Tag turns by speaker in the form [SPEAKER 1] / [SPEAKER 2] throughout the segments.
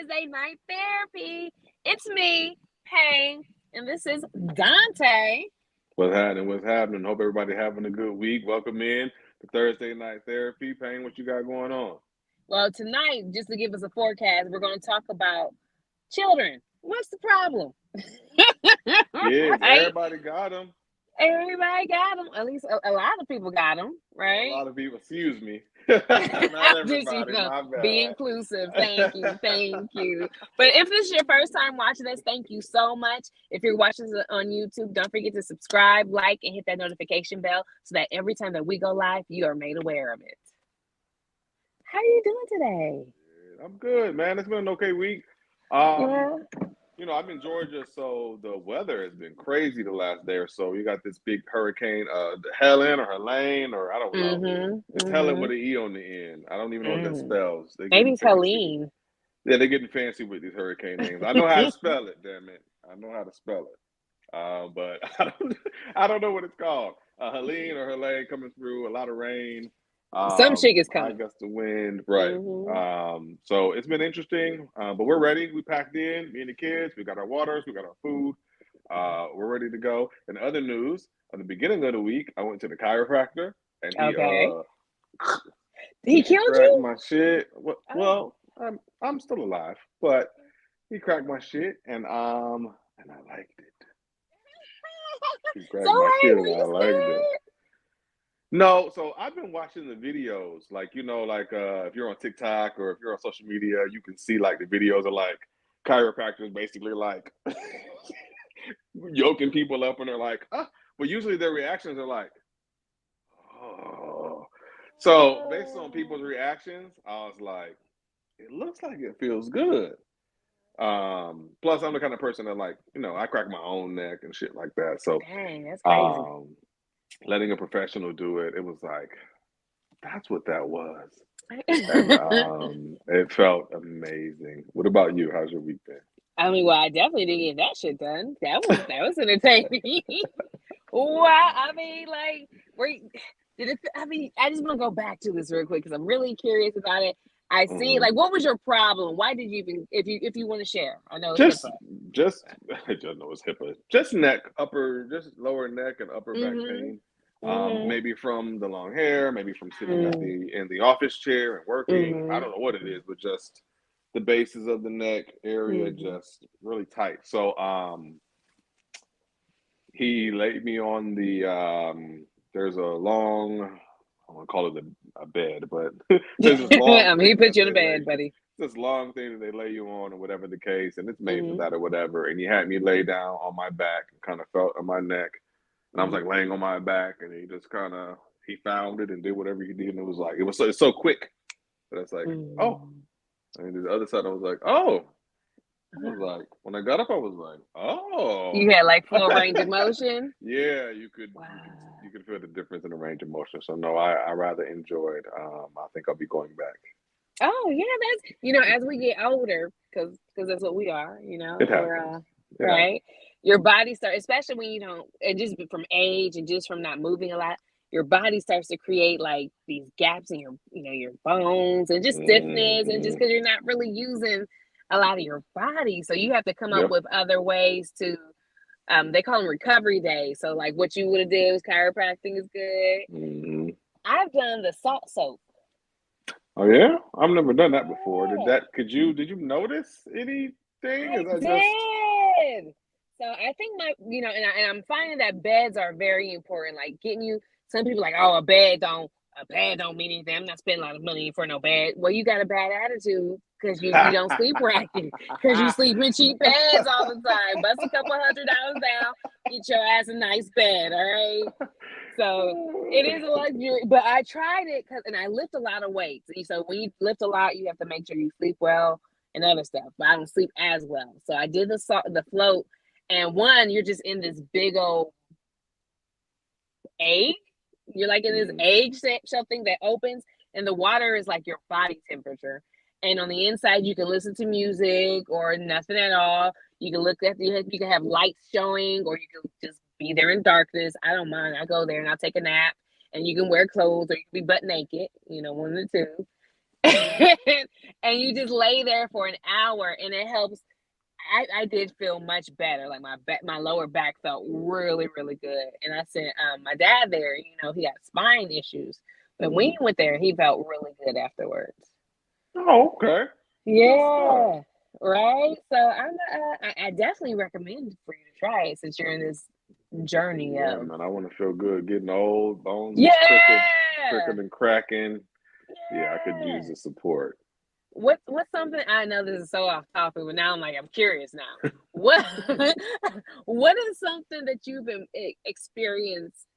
[SPEAKER 1] Thursday Night Therapy. It's me, Payne, and this is Dante.
[SPEAKER 2] What's happening? What's happening? Hope everybody having a good week. Welcome in to Thursday Night Therapy. Payne, what you got going on?
[SPEAKER 1] Well, tonight, just to give us a forecast, we're going to talk about children. What's the problem?
[SPEAKER 2] Kids,
[SPEAKER 1] Right?
[SPEAKER 2] everybody got them.
[SPEAKER 1] Everybody got them. At least a lot of people got them,
[SPEAKER 2] A
[SPEAKER 1] right?
[SPEAKER 2] lot of people, excuse me. Not
[SPEAKER 1] Just,
[SPEAKER 2] everybody, my
[SPEAKER 1] be
[SPEAKER 2] bad.
[SPEAKER 1] inclusive. Thank you. Thank you. But if this is your first time watching this, thank you so much. If you're watching this on YouTube, don't forget to subscribe, like, and hit that notification bell so that every time that we go live, you are made aware of it. How are you doing today?
[SPEAKER 2] I'm good, man. It's been an okay week.
[SPEAKER 1] Yeah.
[SPEAKER 2] I'm in Georgia, so the weather has been crazy the last day or so. You got this big hurricane, the Helen or Helene, or I don't know. It's Helen with an E on the end. I don't even know what that spells. They're
[SPEAKER 1] Maybe
[SPEAKER 2] getting
[SPEAKER 1] it's
[SPEAKER 2] fancy.
[SPEAKER 1] Helene.
[SPEAKER 2] Yeah, they're getting fancy with these hurricane names. I know how to spell it, damn it. I know how to spell it. But I don't know what it's called. Helene or Helene coming through, a lot of rain,
[SPEAKER 1] Some shit is
[SPEAKER 2] high
[SPEAKER 1] coming.
[SPEAKER 2] gust of wind, right.
[SPEAKER 1] Mm-hmm.
[SPEAKER 2] So it's been interesting, but we're ready. We packed in, me and the kids. We got our waters, we got our food. We're ready to go. In other news, at the beginning of the week, I went to the chiropractor, and
[SPEAKER 1] Okay.
[SPEAKER 2] he
[SPEAKER 1] He killed
[SPEAKER 2] cracked
[SPEAKER 1] you?
[SPEAKER 2] my shit.
[SPEAKER 1] Oh.
[SPEAKER 2] Well, I'm still alive, but he cracked my shit, and I liked it. He
[SPEAKER 1] So,
[SPEAKER 2] cracked my
[SPEAKER 1] right,
[SPEAKER 2] shit,
[SPEAKER 1] were
[SPEAKER 2] and I
[SPEAKER 1] you
[SPEAKER 2] liked it.
[SPEAKER 1] scared?
[SPEAKER 2] No, so I've been watching the videos, if you're on TikTok or if you're on social media, you can see like the videos of like chiropractors basically like yoking people up, and they're like, but usually their reactions are like, oh. So based on people's reactions, I was like, it looks like it feels good. Plus I'm the kind of person that I crack my own neck and shit like that. So
[SPEAKER 1] Dang, that's crazy.
[SPEAKER 2] um letting a professional do it, it was like, that's what that was. And it felt amazing. What about you? How's your week been?
[SPEAKER 1] I mean, well, I definitely didn't get that shit done. That was entertaining. Wow, I mean, like, did it? I mean, I just want to go back to this real quick because I'm really curious about it. I see,
[SPEAKER 2] Mhm.
[SPEAKER 1] like, what was your problem? Why did you even, if you want to share? I know it's
[SPEAKER 2] Just,
[SPEAKER 1] HIPAA.
[SPEAKER 2] just, I don't know it's HIPAA. Just neck, just lower neck and upper back
[SPEAKER 1] Mm-hmm.
[SPEAKER 2] pain.
[SPEAKER 1] Mm-hmm.
[SPEAKER 2] Maybe from the long hair, maybe from sitting at
[SPEAKER 1] Mm-hmm.
[SPEAKER 2] in the office chair and working. I
[SPEAKER 1] Mm-hmm.
[SPEAKER 2] don't know what it is, but just the bases of the neck area
[SPEAKER 1] Mm-hmm.
[SPEAKER 2] just really tight. So he laid me on there's a long, I want to call it a bed, but there's this long
[SPEAKER 1] I mean, he
[SPEAKER 2] thing
[SPEAKER 1] put
[SPEAKER 2] that
[SPEAKER 1] you in a
[SPEAKER 2] they lay
[SPEAKER 1] bed, buddy.
[SPEAKER 2] this long thing that they lay you on or whatever the case, and it's made for
[SPEAKER 1] Mm-hmm.
[SPEAKER 2] that or whatever. And he had me lay down on my back and kind of felt on my neck, and I was like laying on my back, and he just kind of he found it and did whatever he did, and it was like it's so quick. But it's like, oh,
[SPEAKER 1] Mm-hmm.
[SPEAKER 2] and the other side I was like, oh. I was like, when I got up, I was like,
[SPEAKER 1] You
[SPEAKER 2] oh.
[SPEAKER 1] had like full range of motion.
[SPEAKER 2] Yeah, you could
[SPEAKER 1] Wow.
[SPEAKER 2] feel the difference in the range of motion. So no, I rather enjoyed. I think I'll be going back.
[SPEAKER 1] Oh yeah, that's as we get older, because that's what we are.
[SPEAKER 2] It
[SPEAKER 1] We're
[SPEAKER 2] happens. It
[SPEAKER 1] right.
[SPEAKER 2] happens.
[SPEAKER 1] Your body starts, especially when you don't, and just from age and just from not moving a lot, your body starts to create like these gaps in your bones and just stiffness, and just
[SPEAKER 2] Hmm.
[SPEAKER 1] because you're not really using a lot of your body, so you have to come up
[SPEAKER 2] Yep.
[SPEAKER 1] with other ways to. They call them recovery days. So like what you would have did was chiropractic is good.
[SPEAKER 2] Hmm.
[SPEAKER 1] I've done the salt soap.
[SPEAKER 2] Oh yeah, I've never done that before. Did
[SPEAKER 1] Yeah.
[SPEAKER 2] that? Did you notice anything? Is
[SPEAKER 1] I
[SPEAKER 2] that just?
[SPEAKER 1] did. So I think and I'm finding that beds are very important. Like getting you, some people like, oh, a bed don't mean anything. I'm not spending a lot of money for no bed. Well, you got a bad attitude because you don't sleep right, because you sleep in cheap beds all the time. Bust a couple $100 down, get your ass a nice bed. All right. So it is a luxury, but I tried it and I lift a lot of weights. So when you lift a lot, you have to make sure you sleep well and other stuff. But I don't sleep as well. So I did the float, and you're just in this big old egg. You're like in this
[SPEAKER 2] Mhm.
[SPEAKER 1] egg shell thing that opens, and the water is like your body temperature. And on the inside, you can listen to music or nothing at all. You can you can have lights showing, or you can just be there in darkness. I don't mind. I go there and I'll take a nap. And you can wear clothes, or you can be butt naked. One of the two. and you just lay there for an hour, and it helps. I did feel much better. Like my lower back felt really, really good. And I sent my dad there. He got spine issues, but when he went there, he felt really good afterwards.
[SPEAKER 2] Oh, okay.
[SPEAKER 1] Yeah, right. So I definitely recommend for you to try it since you're in this journey
[SPEAKER 2] Yeah,
[SPEAKER 1] of.
[SPEAKER 2] man, I want to feel good. Getting old, bones is
[SPEAKER 1] Yeah.
[SPEAKER 2] quicker than cracking. Yeah, I could use the support.
[SPEAKER 1] What's something, I know this is so off topic, but now I'm curious now. What what is something that you've been experienced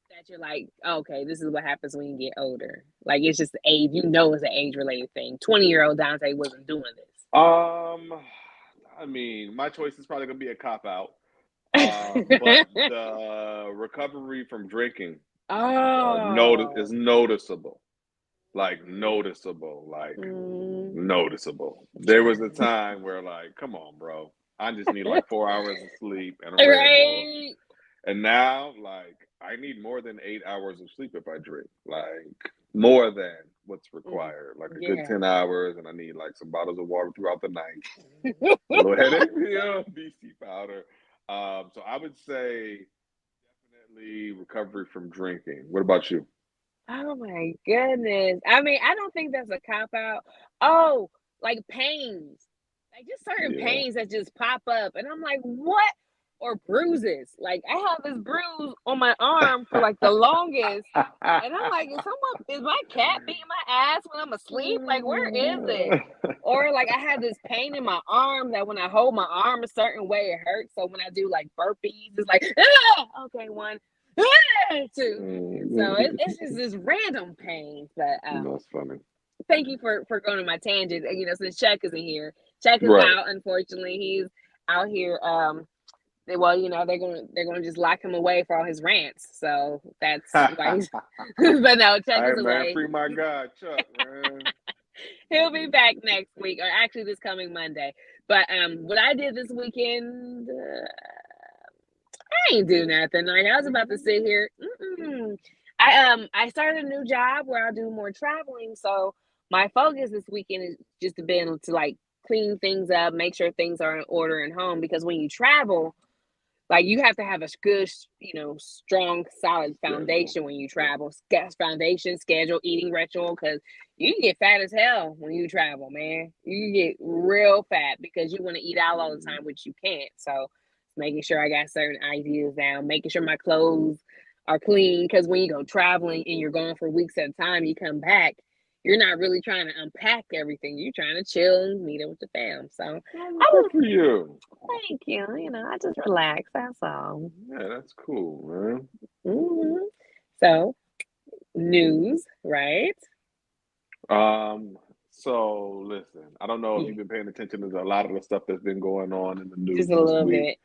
[SPEAKER 1] that you're like, okay, this is what happens when you get older? Like it's just age, it's an age related thing. 20-year-old Dante wasn't doing this.
[SPEAKER 2] I mean, my choice is probably gonna be a cop out. But the recovery from drinking is noticeable. Like noticeable. Noticeable. There was a time where come on, bro. I just need 4 hours of sleep and a Red Bull. And now, I need more than 8 hours of sleep if I drink. More than what's required. A good 10 hours, and I need some bottles of water throughout the night. A little headache pill, BC powder. So I would say definitely recovery from drinking. What about you?
[SPEAKER 1] Oh my goodness. I mean, I don't think that's a cop out. Oh, like pains. Just certain pains that just pop up. And I'm like, what? Or bruises. I have this bruise on my arm for the longest. And I'm like, is my cat beating my ass when I'm asleep? Where is it? Or I have this pain in my arm that when I hold my arm a certain way, it hurts. So when I do burpees, it's okay, 1, 2. So it's just this random pain. But
[SPEAKER 2] that's funny.
[SPEAKER 1] Thank you for going on my tangent. Since Chuck isn't here, Chuck is out. Unfortunately, he's out here. They're gonna just lock him away for all his rants. So that's why he's. But no, Chuck is away.
[SPEAKER 2] Free my guy, Chuck. Man.
[SPEAKER 1] He'll be back next week, or actually this coming Monday. But what I did this weekend, I ain't do nothing. I was about to sit here. I started a new job where I'll do more traveling. So my focus this weekend is just been to clean things up, make sure things are in order at home. Because when you travel, you have to have a good, strong, solid foundation when you travel. Foundation, schedule, eating ritual, because you can get fat as hell when you travel, man. You get real fat because you want to eat out all the time, which you can't. So making sure I got certain ideas down, making sure my clothes are clean, because when you go traveling and you're gone for weeks at a time, you come back, you're not really trying to unpack everything. You're trying to chill and meet up with the fam. So
[SPEAKER 2] good for you.
[SPEAKER 1] Thank you. I just relax. That's all.
[SPEAKER 2] Yeah, that's cool, man.
[SPEAKER 1] Mm-hmm. So, news, right?
[SPEAKER 2] So listen, I don't know if you've been paying attention to a lot of the stuff that's been going on in the news.
[SPEAKER 1] Just a little bit.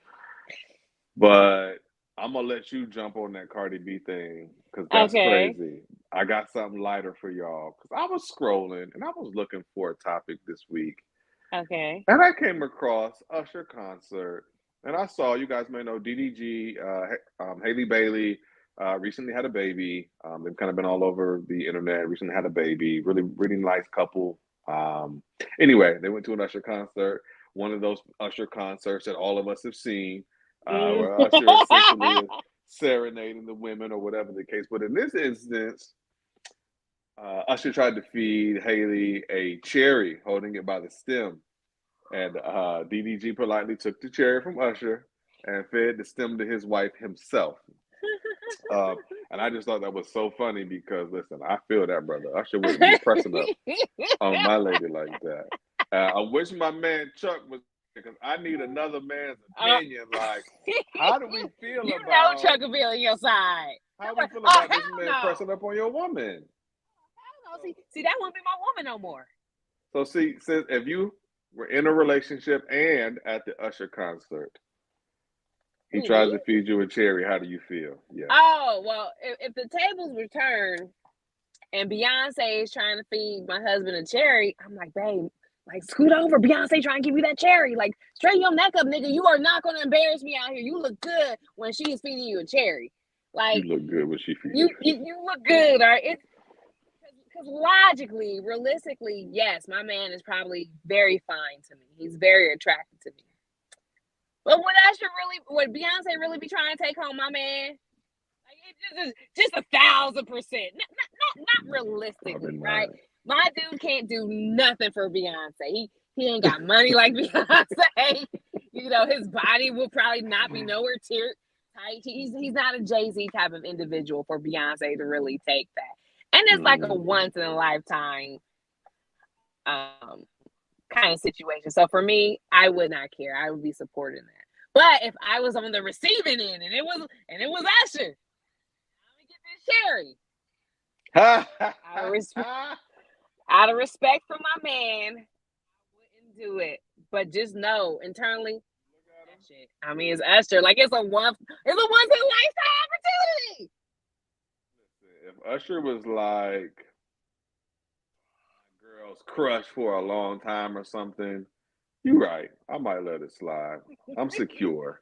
[SPEAKER 2] But I'm gonna let you jump on that Cardi B thing because that's crazy. I got something lighter for y'all because I was scrolling and I was looking for a topic this week.
[SPEAKER 1] Okay.
[SPEAKER 2] And I came across Usher concert, and I saw, you guys may know, DDG, Haley Bailey recently had a baby. They've kind of been all over the internet. Recently had a baby. Really, really nice couple. Anyway, they went to an Usher concert. One of those Usher concerts that all of us have seen. Where Usher essentially is serenading the women or whatever the case. But in this instance, Usher tried to feed Haley a cherry, holding it by the stem. And DDG politely took the cherry from Usher and fed the stem to his wife himself. And I just thought that was so funny because, listen, I feel that, brother. Usher wouldn't be pressing up on my lady like that. I wish my man Chuck was, because I need another man's opinion. How do we feel about...
[SPEAKER 1] Chuck will be on your side.
[SPEAKER 2] How do we feel about this man pressing up on your woman?
[SPEAKER 1] I don't know. See, that wouldn't be my woman no more.
[SPEAKER 2] So, see, since if you were in a relationship and at the Usher concert, he tries to feed you a cherry, how do you feel? Yeah.
[SPEAKER 1] Oh, well, if the tables were turned and Beyonce is trying to feed my husband a cherry, I'm like, babe, scoot over. Beyonce trying to give you that cherry. Straighten your neck up, nigga. You are not going to embarrass me out here. You look good when she is feeding you a cherry.
[SPEAKER 2] You look good when she feeds you.
[SPEAKER 1] You look good, all right? Because logically, realistically, yes, my man is probably very fine to me. He's very attractive to me. But would Beyonce really be trying to take home my man? Like, just 1,000%. Not realistically, right? My dude can't do nothing for Beyonce. He ain't got money like Beyonce. His body will probably not be nowhere tight. He's not a Jay-Z type of individual for Beyonce to really take that. And it's like a once in a lifetime kind of situation. So for me, I would not care. I would be supporting that. But if I was on the receiving end and it was Usher, let me get this Sherry. Out of respect for my man, I wouldn't do it. But just know internally, shit. I mean, it's Usher. Like it's a once in a lifetime opportunity.
[SPEAKER 2] If Usher was like my girl's crush for a long time or something, you're right. I might let it slide. I'm secure.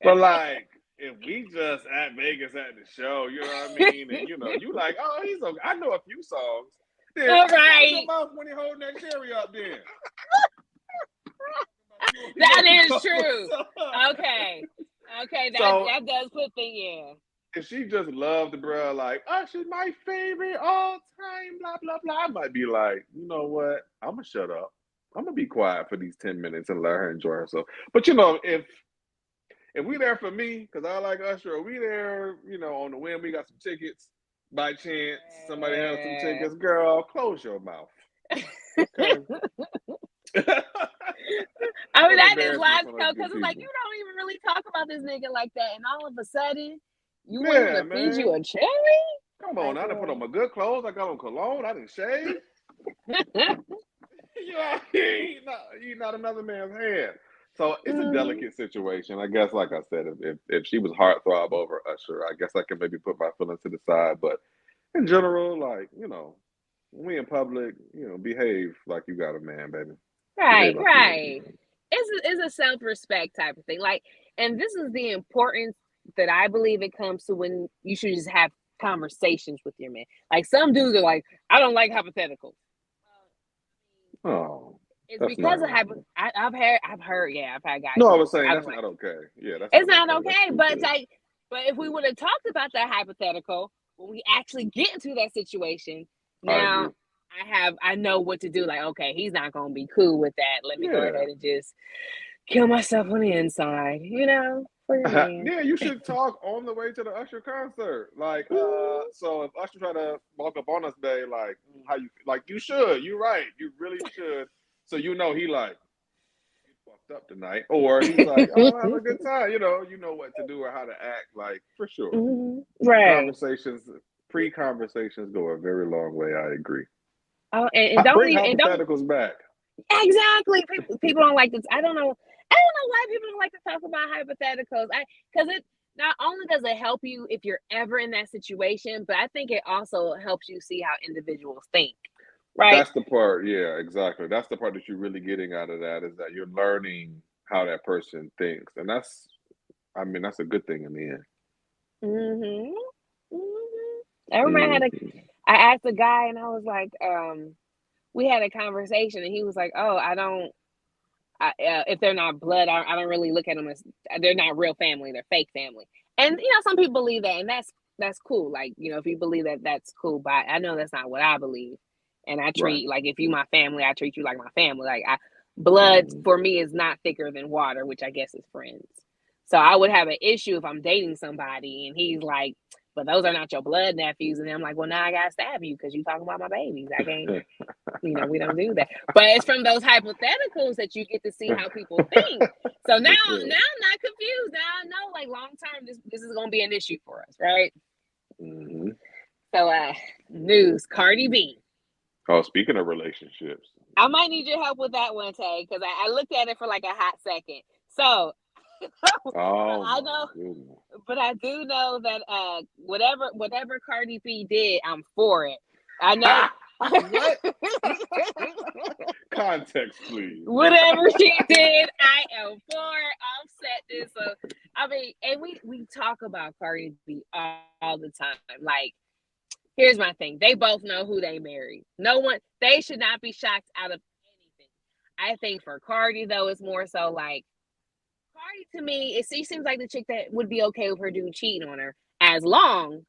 [SPEAKER 2] But like, if we just at Vegas at the show, you know what I mean? And you like, oh, he's okay. I know a few songs. Then
[SPEAKER 1] all right.
[SPEAKER 2] When he holding that cherry up then.
[SPEAKER 1] That is true. Okay. That does put things in.
[SPEAKER 2] If she just loved the bro, like, Usher's my favorite all time, blah, blah, blah, I might be like, you know what? I'm going to shut up. I'm going to be quiet for these 10 minutes and let her enjoy herself. But, if we there for me, because I like Usher, or we there, on the whim, we got some tickets. By chance, somebody has some tickets. Girl, close your mouth. Okay?
[SPEAKER 1] I mean, that is logical, because it's like, you don't even really talk about this nigga like that, and all of a sudden, you want him to feed you a cherry?
[SPEAKER 2] Come on, I done put on my good clothes. I got on cologne. I didn't shave. You're not another man's hand. So it's a delicate situation. I guess, like I said, if she was heartthrob over Usher, I guess I can maybe put my feelings to the side. But in general, like, when we in public, behave like you got a man, baby.
[SPEAKER 1] Right. It's a self-respect type of thing. Like, and this is the importance that I believe it comes to when you should just have conversations with your man. Like, some dudes are like, I don't like hypotheticals.
[SPEAKER 2] Oh.
[SPEAKER 1] It's because of I've heard, I've had guys.
[SPEAKER 2] No, I was saying that's not okay. Yeah,
[SPEAKER 1] it's not okay. But it's like, but if we would have talked about that hypothetical when we actually get into that situation, now I know what to do. Like, okay, he's not gonna be cool with that. Let me go ahead and just kill myself on the inside. For your man.
[SPEAKER 2] Yeah, you should talk on the way to the Usher concert. Like, so if Usher try to walk up on us, day, like, how you like? You should. You're right. You really should. So he like, you fucked up tonight, or he's like, oh, have a good time. You know what to do or how to act. Like, for sure.
[SPEAKER 1] Right.
[SPEAKER 2] Pre-conversations go a very long way. I agree.
[SPEAKER 1] Oh, and don't
[SPEAKER 2] bring hypotheticals back.
[SPEAKER 1] Exactly. People don't like this. I don't know why people don't like to talk about hypotheticals. Because it not only does it help you if you're ever in that situation, but I think it also helps you see how individuals think. Right.
[SPEAKER 2] That's the part. Yeah, exactly. That's the part that you're really getting out of that, is that you're learning how that person thinks, and that's a good thing in the end.
[SPEAKER 1] I remember I asked a guy, and I was like, we had a conversation, and he was like, oh, if they're not blood, I don't really look at them as, they're not real family, they're fake family. And some people believe that, and that's cool. Like, if you believe that, that's cool. But I know that's not what I believe. And I treat, like, if you my family, I treat you like my family. Like, blood for me is not thicker than water, which I guess is friends. So I would have an issue if I'm dating somebody and he's like, but those are not your blood nephews. And I'm like, well, now I got to stab you because you talking about my babies. I can't, we don't do that. But it's from those hypotheticals that you get to see how people think. So now I'm not confused. Now I know, like, long term, this is going to be an issue for us, right? So, news, Cardi B.
[SPEAKER 2] Oh, speaking of relationships.
[SPEAKER 1] I might need your help with that one, Tay, because I looked at it for like a hot second. So, I know, but I do know that whatever Cardi B did, I'm for it. I know.
[SPEAKER 2] What? Context, please.
[SPEAKER 1] Whatever she did, I am for it. Offset this. So, I mean, and we talk about Cardi B all the time. Like, here's my thing. They both know who they married. They should not be shocked out of anything. I think for Cardi, though, it's more so like, Cardi, to me, she seems like the chick that would be okay with her dude cheating on her, as long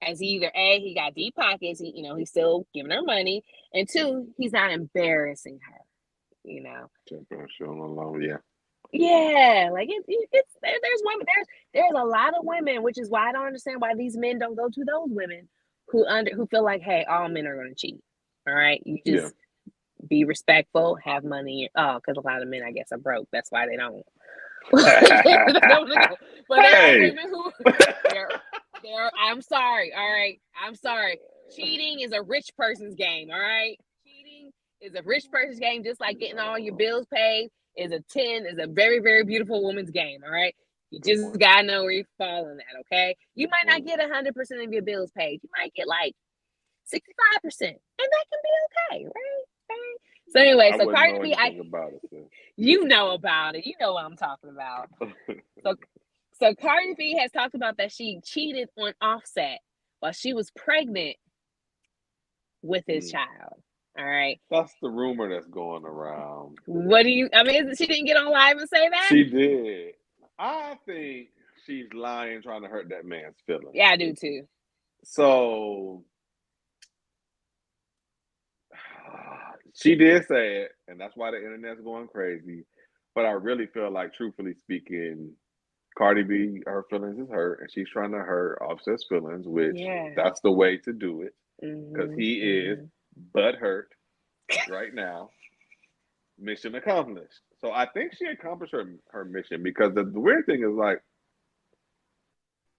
[SPEAKER 1] as either A, he got deep pockets, he's still giving her money, and two, he's not embarrassing her,
[SPEAKER 2] Yeah.
[SPEAKER 1] Yeah, like there's women, there's a lot of women, which is why I don't understand why these men don't go to those women who feel like, hey, all men are going to cheat. All right, you just be respectful, have money. Oh, because a lot of men, I guess, are broke. That's why they don't. But there are women who I'm sorry. All right, I'm sorry. Cheating is a rich person's game. All right, cheating is a rich person's game, just like getting all your bills paid is a very, very beautiful woman's game. All right, you just gotta know where you're falling at. Okay, you might not get 100% of your bills paid. You might get like 65%, and that can be okay, right? So anyway, so Cardi B, you know about it. You know what I'm talking about. So Cardi B has talked about that she cheated on Offset while she was pregnant with his child. All right.
[SPEAKER 2] That's the rumor that's going around.
[SPEAKER 1] She didn't get on live and say that?
[SPEAKER 2] She did. I think she's lying, trying to hurt that man's feelings.
[SPEAKER 1] Yeah, I do too.
[SPEAKER 2] So she did say it, and that's why the internet's going crazy. But I really feel like, truthfully speaking, Cardi B, her feelings is hurt, and she's trying to hurt Offset's feelings, which that's the way to do it, because he is butthurt right now. Mission accomplished. So I think she accomplished her mission, because the weird thing is, like,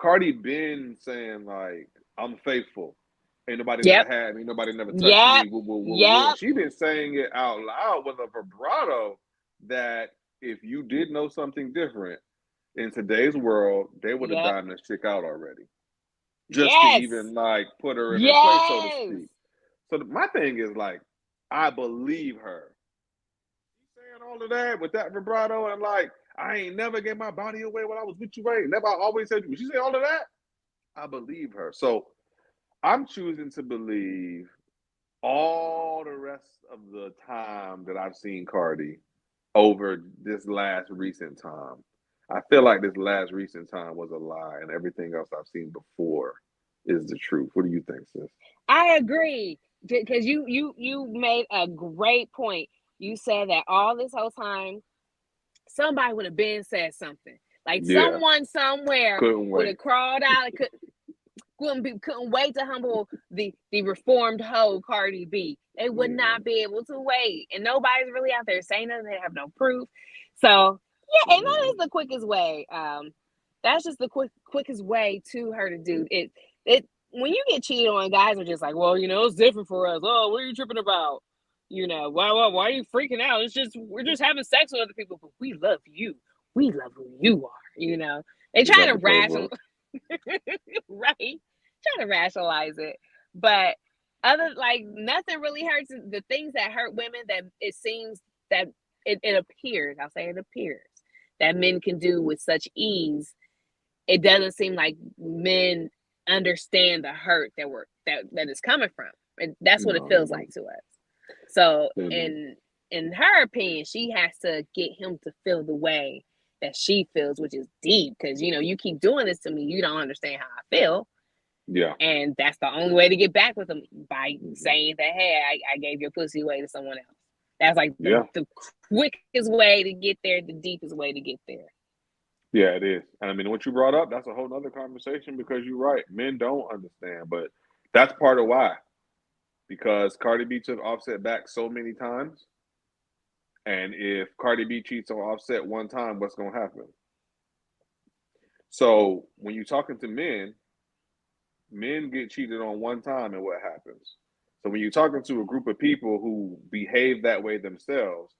[SPEAKER 2] Cardi been saying, like, I'm faithful. Ain't nobody never had me. Nobody never touched me. Woo. She been saying it out loud with a vibrato that if you did know something different in today's world, they would have dimed this chick out already. Just to even, like, put her in her place, so to speak. So my thing is, like, I believe her. She's saying all of that with that vibrato, and like, I ain't never gave my body away when I was with you, right? Never, I always said you. She say all of that. I believe her. So I'm choosing to believe all the rest of the time that I've seen Cardi over this last recent time. I feel like this last recent time was a lie, and everything else I've seen before is the truth. What do you think, sis?
[SPEAKER 1] I agree, because you made a great point. You said that all this whole time, somebody would have been said something. Like someone somewhere would have crawled out and couldn't wait to humble the reformed hoe Cardi B. They would not be able to wait, and nobody's really out there saying that. They have no proof. So and that is the quickest way. That's just the quickest way to hurt a dude. It when you get cheated on, guys are just like, well, it's different for us. Oh, what are you tripping about? Why are you freaking out? We're just having sex with other people, but we love you. We love who you are. They try to rationalize, right? Trying to rationalize it, but nothing really hurts. The things that hurt women, that it seems that it appears. I'll say it appears that men can do with such ease. It doesn't seem like men understand the hurt that is coming from, and that's what it feels like to us. So in her opinion, she has to get him to feel the way that she feels, which is deep, because you keep doing this to me, you don't understand how I feel. And that's the only way to get back with him, by saying that, hey, I gave your pussy away to someone else. That's like the quickest way to get there, the deepest way to get there.
[SPEAKER 2] Yeah, it is. And I mean, what you brought up, that's a whole nother conversation, because you're right. Men don't understand, but that's part of why. Because Cardi B took Offset back so many times. And if Cardi B cheats on Offset one time, what's going to happen? So when you're talking to men get cheated on one time, and what happens? So when you're talking to a group of people who behave that way themselves,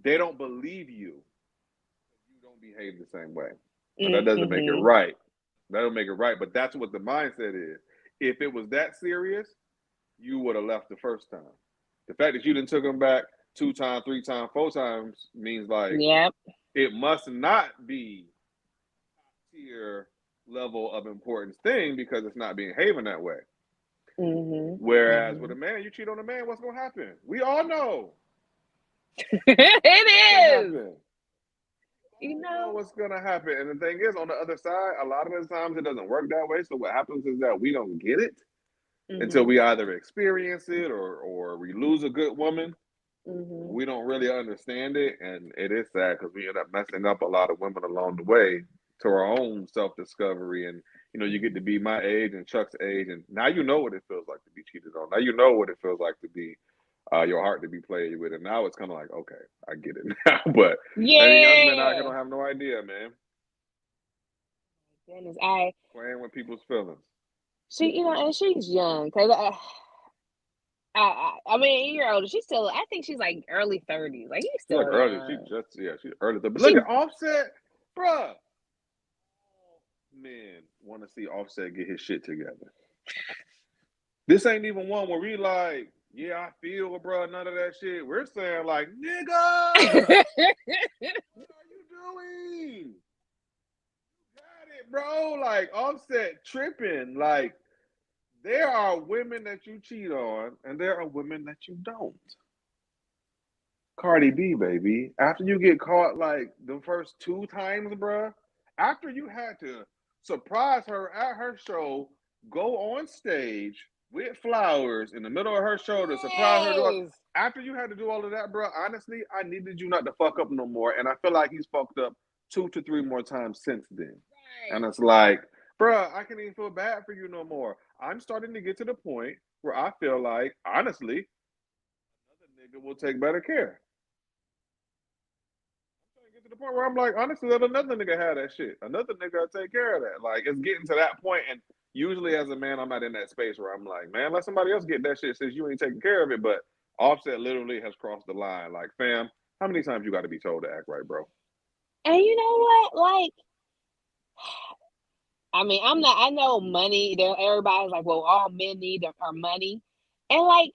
[SPEAKER 2] they don't believe you. You don't behave the same way. But that doesn't make it right. That don't make it right. But that's what the mindset is. If it was that serious, you would have left the first time. The fact that you didn't took them back 2 times, 3 times, 4 times means like it must not be tier level of importance thing, because it's not behaving that way. Whereas with a man, you cheat on a man, what's gonna happen? We all know.
[SPEAKER 1] It is.
[SPEAKER 2] You know what's gonna happen. And the thing is, on the other side, a lot of the times it doesn't work that way. So what happens is that we don't get it until we either experience it or we lose a good woman. We don't really understand it, and it is sad because we end up messing up a lot of women along the way to our own self-discovery. And you get to be my age and Chuck's age, and now you know what it feels like to be cheated on. Now you know what it feels like to be your heart to be played with, and now it's kind of like, okay, I get it now. But many young men out here don't have no idea, man.
[SPEAKER 1] Goodness,
[SPEAKER 2] playing with people's feelings.
[SPEAKER 1] And she's young. Cause I mean, you're older. She's still. I think she's like early 30s. Like he's still
[SPEAKER 2] like early. She's early. But look at Offset, bruh. Men want to see Offset get his shit together. This ain't even one where we like, yeah, I feel, bro, none of that shit. We're saying like, nigga, what are you doing? You got it, bro. Like Offset tripping. Like there are women that you cheat on, and there are women that you don't. Cardi B, baby. After you get caught like the first 2 times, bruh, after you had to surprise her at her show, go on stage with flowers in the middle of her show to surprise her. After you had to do all of that, bro, honestly, I needed you not to fuck up no more. And I feel like he's fucked up 2 to 3 more times since then. Right. And it's like, bro, I can't even feel bad for you no more. I'm starting to get to the point where I feel like, honestly, another nigga will take better care. To the point where I'm like, honestly, let another nigga have that shit. Another nigga will take care of that. Like, it's getting to that point, and usually as a man, I'm not in that space where I'm like, man, let somebody else get that shit since you ain't taking care of it. But Offset literally has crossed the line. Like, fam, how many times you got to be told to act right, bro?
[SPEAKER 1] And you know what? Like, I mean, I know money. Everybody's like, well, all men need are money. And like,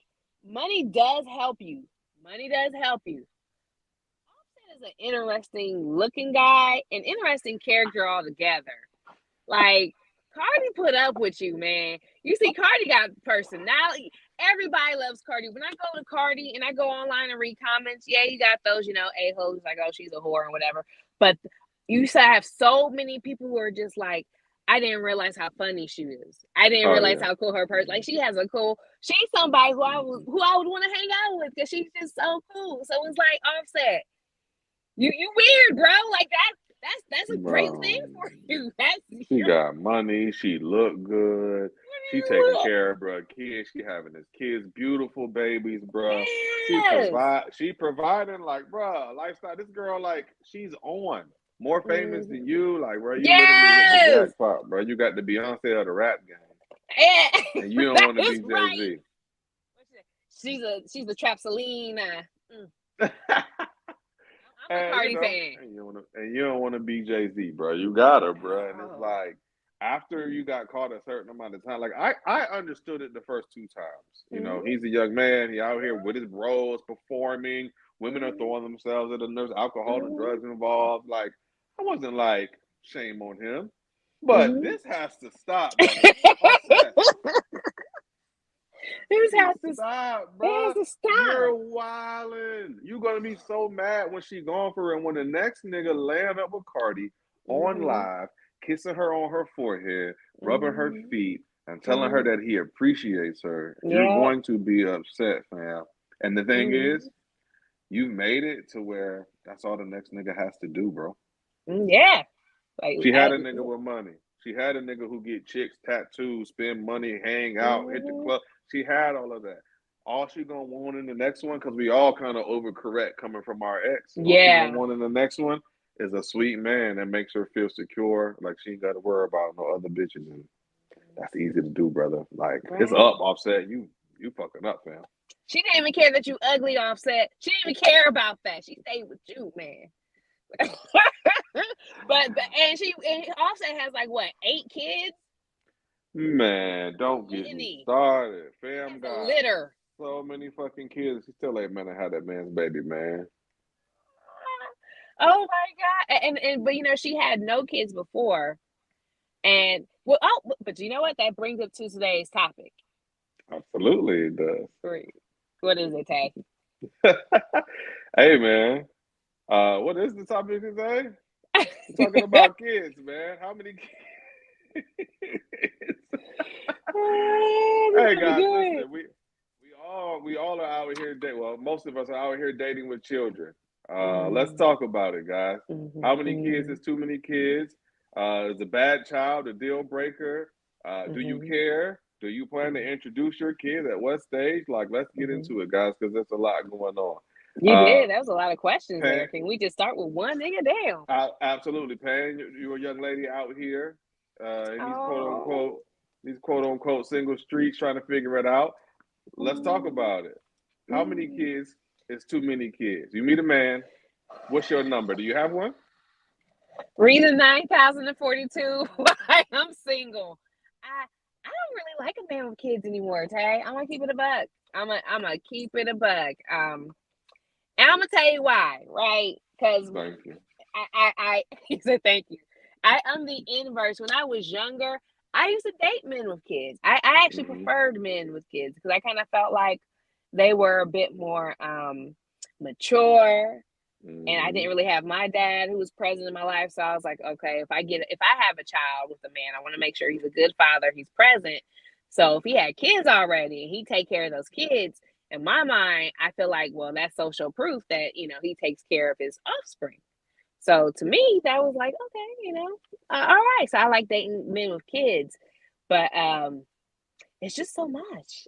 [SPEAKER 1] money does help you. Money does help you. Offset is an interesting looking guy, an interesting character altogether. Like, Cardi put up with you, man. You see, Cardi got personality. Everybody loves Cardi. When I go to Cardi and I go online and read comments, yeah, you got those, a-holes like, oh, she's a whore and whatever. But you have so many people who are just like, I didn't realize how funny she is. I didn't realize how cool her person. Like she's somebody who I would want to hang out with because she's just so cool. So it's like Offset, you weird, bro. Like that's a great thing for you.
[SPEAKER 2] She got money. She look good. She taking care of her kids. She having his kids, beautiful babies, bro. Yes. She providing like, bro, lifestyle. This girl, like, she's on. More famous than you, like, bro. You literally hit the jackpot, bro. You got the Beyonce of the rap game, and you don't want to be Jay-Z.
[SPEAKER 1] She's a Trapsoline. I'm a Cardi fan.
[SPEAKER 2] And you don't want to be Jay-Z, bro. You got her, bro. And it's like, after you got caught a certain amount of time, like I understood it the first 2 times. He's a young man. He out here with his bros performing. Women are throwing themselves at the nurse, alcohol and drugs involved. Like, I wasn't like, shame on him. But this has to stop, brother.
[SPEAKER 1] This has to
[SPEAKER 2] stop, bro. You're wildin'. You're gonna be so mad when she gone for it. And when the next nigga laying up with Cardi on live, kissing her on her forehead, rubbing her feet, and telling her that he appreciates her, you're going to be upset, fam. And the thing is, you made it to where that's all the next nigga has to do, bro.
[SPEAKER 1] Yeah.
[SPEAKER 2] Like, she had a nigga with money. She had a nigga who get chicks, tattoos, spend money, hang out, hit the club. She had all of that. All she gonna want in the next one, because we all kind of overcorrect coming from our ex. All she gonna want in the next one is a sweet man that makes her feel secure, like she ain't got to worry about no other bitches. And that's easy to do, brother. Like, it's up, Offset. You fucking up, fam.
[SPEAKER 1] She didn't even care that you ugly, Offset. She didn't even care about that. She stayed with you, man. but Offset has like what, 8 kids?
[SPEAKER 2] Man, don't get me started. Fam got
[SPEAKER 1] litter.
[SPEAKER 2] So many fucking kids. He still ain't meant to have that man's baby, man.
[SPEAKER 1] Oh my God. But she had no kids before. And but you know what? That brings up to today's topic.
[SPEAKER 2] Absolutely, it does.
[SPEAKER 1] Great. What is it, Tay?
[SPEAKER 2] Hey, man. What is the topic today? We're talking about kids, man. How many kids?
[SPEAKER 1] Oh,
[SPEAKER 2] Hey,
[SPEAKER 1] this is
[SPEAKER 2] guys,
[SPEAKER 1] good.
[SPEAKER 2] listen. We all are out here dating. Well, most of us are out here dating with children. Let's
[SPEAKER 1] Mm,
[SPEAKER 2] talk about it, guys. How many kids
[SPEAKER 1] mhm,
[SPEAKER 2] is too many kids? Is a bad child a deal breaker? Do you
[SPEAKER 1] mhm,
[SPEAKER 2] care? Do you plan to
[SPEAKER 1] mhm,
[SPEAKER 2] introduce your kid at what stage? Like, let's get
[SPEAKER 1] mhm.
[SPEAKER 2] into it, guys, because there's a lot going on.
[SPEAKER 1] You
[SPEAKER 2] Uh,
[SPEAKER 1] did. That was a lot of questions
[SPEAKER 2] Pan,
[SPEAKER 1] there. Can we just start with one nigga? Damn.
[SPEAKER 2] absolutely, Pan. You're a young lady out here in
[SPEAKER 1] Oh.
[SPEAKER 2] these quote unquote single streets trying to figure it out. Let's talk
[SPEAKER 1] Mm,
[SPEAKER 2] about it. How many
[SPEAKER 1] mm.
[SPEAKER 2] kids is too many kids? You meet a man. What's your number? Do you have one?
[SPEAKER 1] Reason 9,042 why I'm single. I don't really like a man with kids anymore, Tay. I'm gonna keep it a buck. I'm gonna keep it a buck. And I'm gonna tell you why, right? Because
[SPEAKER 2] Thank you.
[SPEAKER 1] he said thank you. I'm the inverse. When I was younger, I used to date men with kids. I actually
[SPEAKER 2] Hmm.
[SPEAKER 1] preferred men with kids because I kind of felt like they were a bit more mature, and I didn't
[SPEAKER 2] Hmm.
[SPEAKER 1] really have my dad who was present in my life. So I was like, okay, if I have a child with a man, I want to make sure he's a good father, he's present. So if he had kids already and he take care of those kids, in my mind, I feel like, well, that's social proof that, he takes care of his offspring. So to me, that was like, okay, all right. So I like dating men with kids, but it's just so much.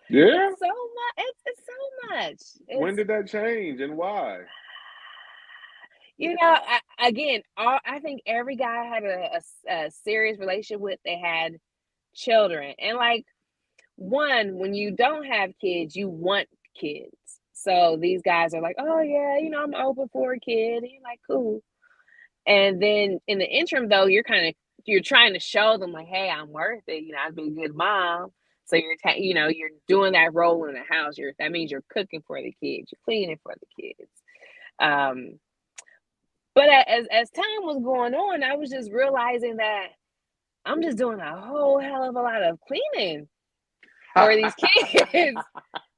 [SPEAKER 2] Yeah.
[SPEAKER 1] It's so much. It's so much.
[SPEAKER 2] When
[SPEAKER 1] It's
[SPEAKER 2] did that change and why?
[SPEAKER 1] again, I think every guy had a serious relationship with. They had children, and like one, when you don't have kids, you want kids. So these guys are like, oh yeah, I'm open for a kid. And you're like, cool. And then in the interim, though, you're trying to show them like, hey, I'm worth it. I'd be a good mom. So you're doing that role in the house. That means you're cooking for the kids, you're cleaning for the kids. Um, but as time was going on, I was just realizing that I'm just doing a whole hell of a lot of cleaning for these kids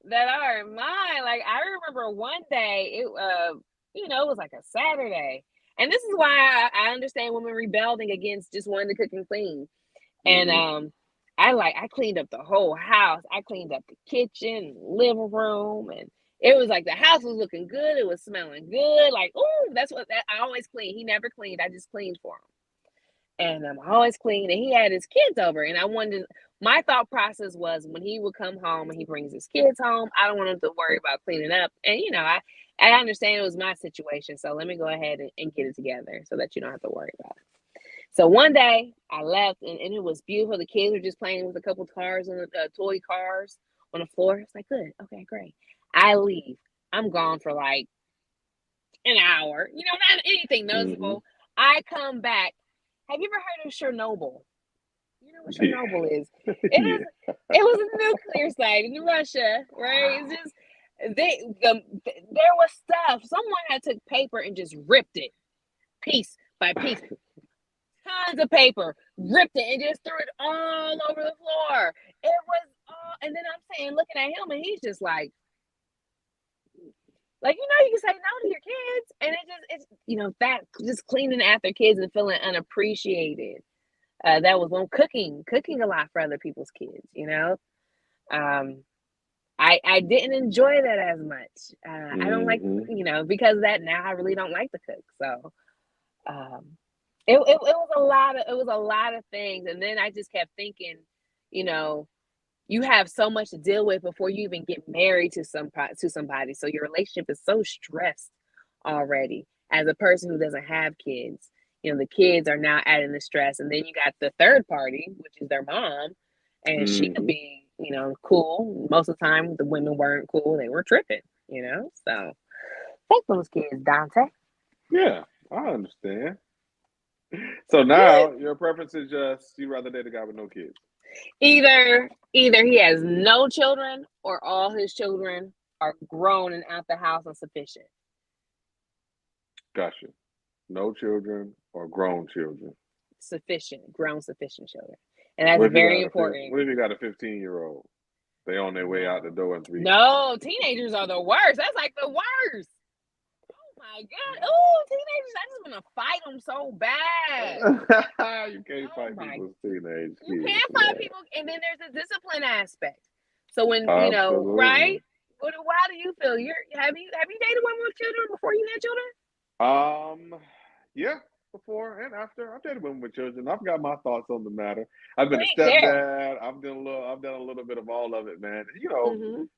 [SPEAKER 1] that are mine. Like I remember one day, it was like a Saturday, and this is why I understand women rebelling against just wanting to cook and clean. And
[SPEAKER 2] Hmm.
[SPEAKER 1] I cleaned up the whole house. I cleaned up the kitchen, living room, and it was like the house was looking good. It was smelling good. Like, ooh, I always clean. He never cleaned. I just cleaned for him. And I always clean. And he had his kids over, and my thought process was when he would come home and he brings his kids home, I don't want him to worry about cleaning up. And I understand it was my situation, so let me go ahead and get it together so that you don't have to worry about it. So one day I left, and it was beautiful. The kids were just playing with a couple of cars on the toy cars on the floor. It's like, good, okay, great. I leave. I'm gone for like an hour. Not anything
[SPEAKER 2] Hmm.
[SPEAKER 1] noticeable. I come back. Have you ever heard of Chernobyl? You know what
[SPEAKER 2] Yeah.
[SPEAKER 1] Chernobyl is? It is.
[SPEAKER 2] Yeah.
[SPEAKER 1] It was a nuclear site in Russia, right? It's just there was stuff. Someone had took paper and just ripped it piece by piece, tons of paper, ripped it and just threw it all over the floor. It was all, and then I'm saying, looking at him, and he's just like you can say no to your kids, and it's that just cleaning after kids and feeling unappreciated. That was one cooking a lot for other people's kids. Um, I didn't enjoy that as much. I don't like
[SPEAKER 2] Hmm.
[SPEAKER 1] because of that now I really don't like to cook. So um, it was a lot of things, and then I just kept thinking, you know, you have so much to deal with before you even get married to somebody. So your relationship is so stressed already. As a person who doesn't have kids, the kids are now adding the stress, and then you got the third party, which is their mom, and she could
[SPEAKER 2] Hmm.
[SPEAKER 1] be, cool. Most of the time, the women weren't cool; they were tripping. So take those kids, Dante.
[SPEAKER 2] Yeah, I understand. So now your preference is just you rather date a guy with no kids.
[SPEAKER 1] Either he has no children or all his children are grown and out the house and sufficient.
[SPEAKER 2] Gotcha. No children or grown children.
[SPEAKER 1] Sufficient, grown, sufficient children. And that's very important.
[SPEAKER 2] What if you got a 15-year-old? They on their way out the door in 3 minutes.
[SPEAKER 1] No, teenagers are the worst. That's like the worst. Oh my God. Oh, teenagers, I just want to fight them so bad.
[SPEAKER 2] You can't fight people's teenage kids.
[SPEAKER 1] You can't fight people. And then there's a discipline aspect. So when, right? How do you feel? Have you dated women with children before you had children?
[SPEAKER 2] Yeah, before and after. I've dated women with children. I've got my thoughts on the matter. I've been a stepdad. I've done a little bit of all of it, man.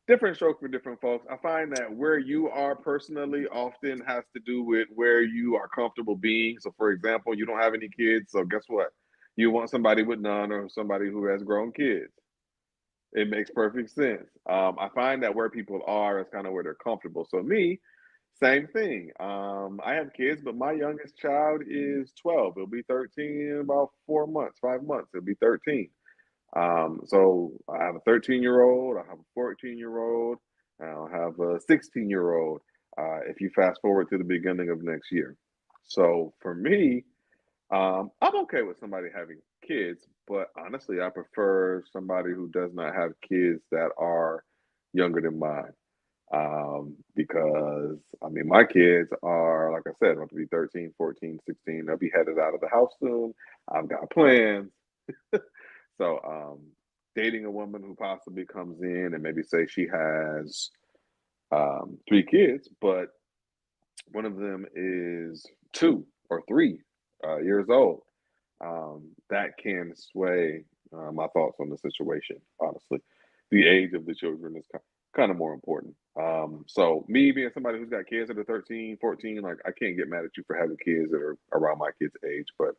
[SPEAKER 2] Different stroke for different folks. I find that where you are personally often has to do with where you are comfortable being. So, for example, you don't have any kids, so guess what? You want somebody with none or somebody who has grown kids. It makes perfect sense. I find that where people are is kind of where they're comfortable. So me, same thing. I have kids, but my youngest child is 12. It'll be 13 in about 5 months. It'll be 13. So I have a 13-year-old, I have a 14-year-old, I'll have a 16-year-old, if you fast forward to the beginning of next year. So for me, I'm okay with somebody having kids, but honestly, I prefer somebody who does not have kids that are younger than mine. Because I mean, my kids are, like I said, about to be 13, 14, 16. They'll be headed out of the house soon. I've got plans. So, dating a woman who possibly comes in and maybe say she has 3 kids, but one of them is 2 or 3 years old, that can sway my thoughts on the situation, honestly. The age of the children is kind of more important. So me being somebody who's got kids that are 13, 14, like I can't get mad at you for having kids that are around my kids' age. But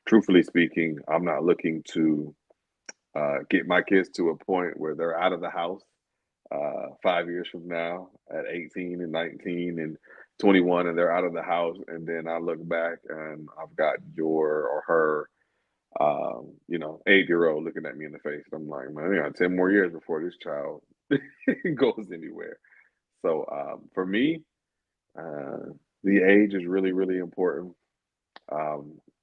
[SPEAKER 2] truthfully speaking, I'm not looking to get my kids to a point where they're out of the house 5 years from now at 18 and 19 and 21 and they're out of the house. And then I look back and I've got your or her 8-year-old looking at me in the face. I'm like, man, I got 10 more years before this child goes anywhere. So for me, the age is really, really important.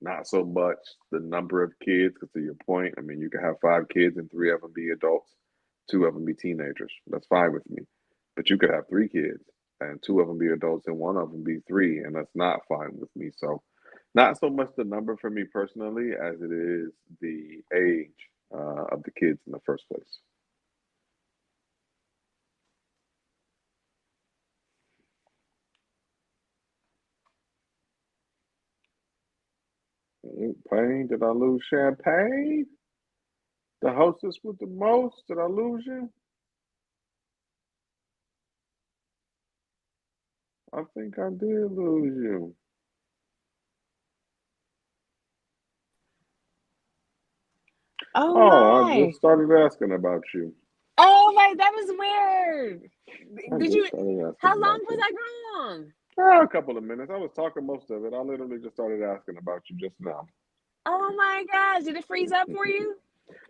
[SPEAKER 2] Not so much the number of kids, because to your point, I mean, you can have 5 kids and 3 of them be adults, 2 of them be teenagers. That's fine with me. But you could have 3 kids and 2 of them be adults and 1 of them be 3, and that's not fine with me. So, not so much the number for me personally as it is the age of the kids in the first place. Pain, did I lose Champagne? The hostess with the most? Did I lose you? I think I did lose you.
[SPEAKER 1] Oh
[SPEAKER 2] Oh, I
[SPEAKER 1] my.
[SPEAKER 2] just started asking about you.
[SPEAKER 1] Oh my, that was weird.
[SPEAKER 2] I
[SPEAKER 1] Did
[SPEAKER 2] just
[SPEAKER 1] you?
[SPEAKER 2] started asking
[SPEAKER 1] How long
[SPEAKER 2] about
[SPEAKER 1] was
[SPEAKER 2] you.
[SPEAKER 1] I gone?
[SPEAKER 2] A couple of minutes. I was talking most of it. I literally just started asking about you just now.
[SPEAKER 1] Oh my gosh, did it freeze up for you?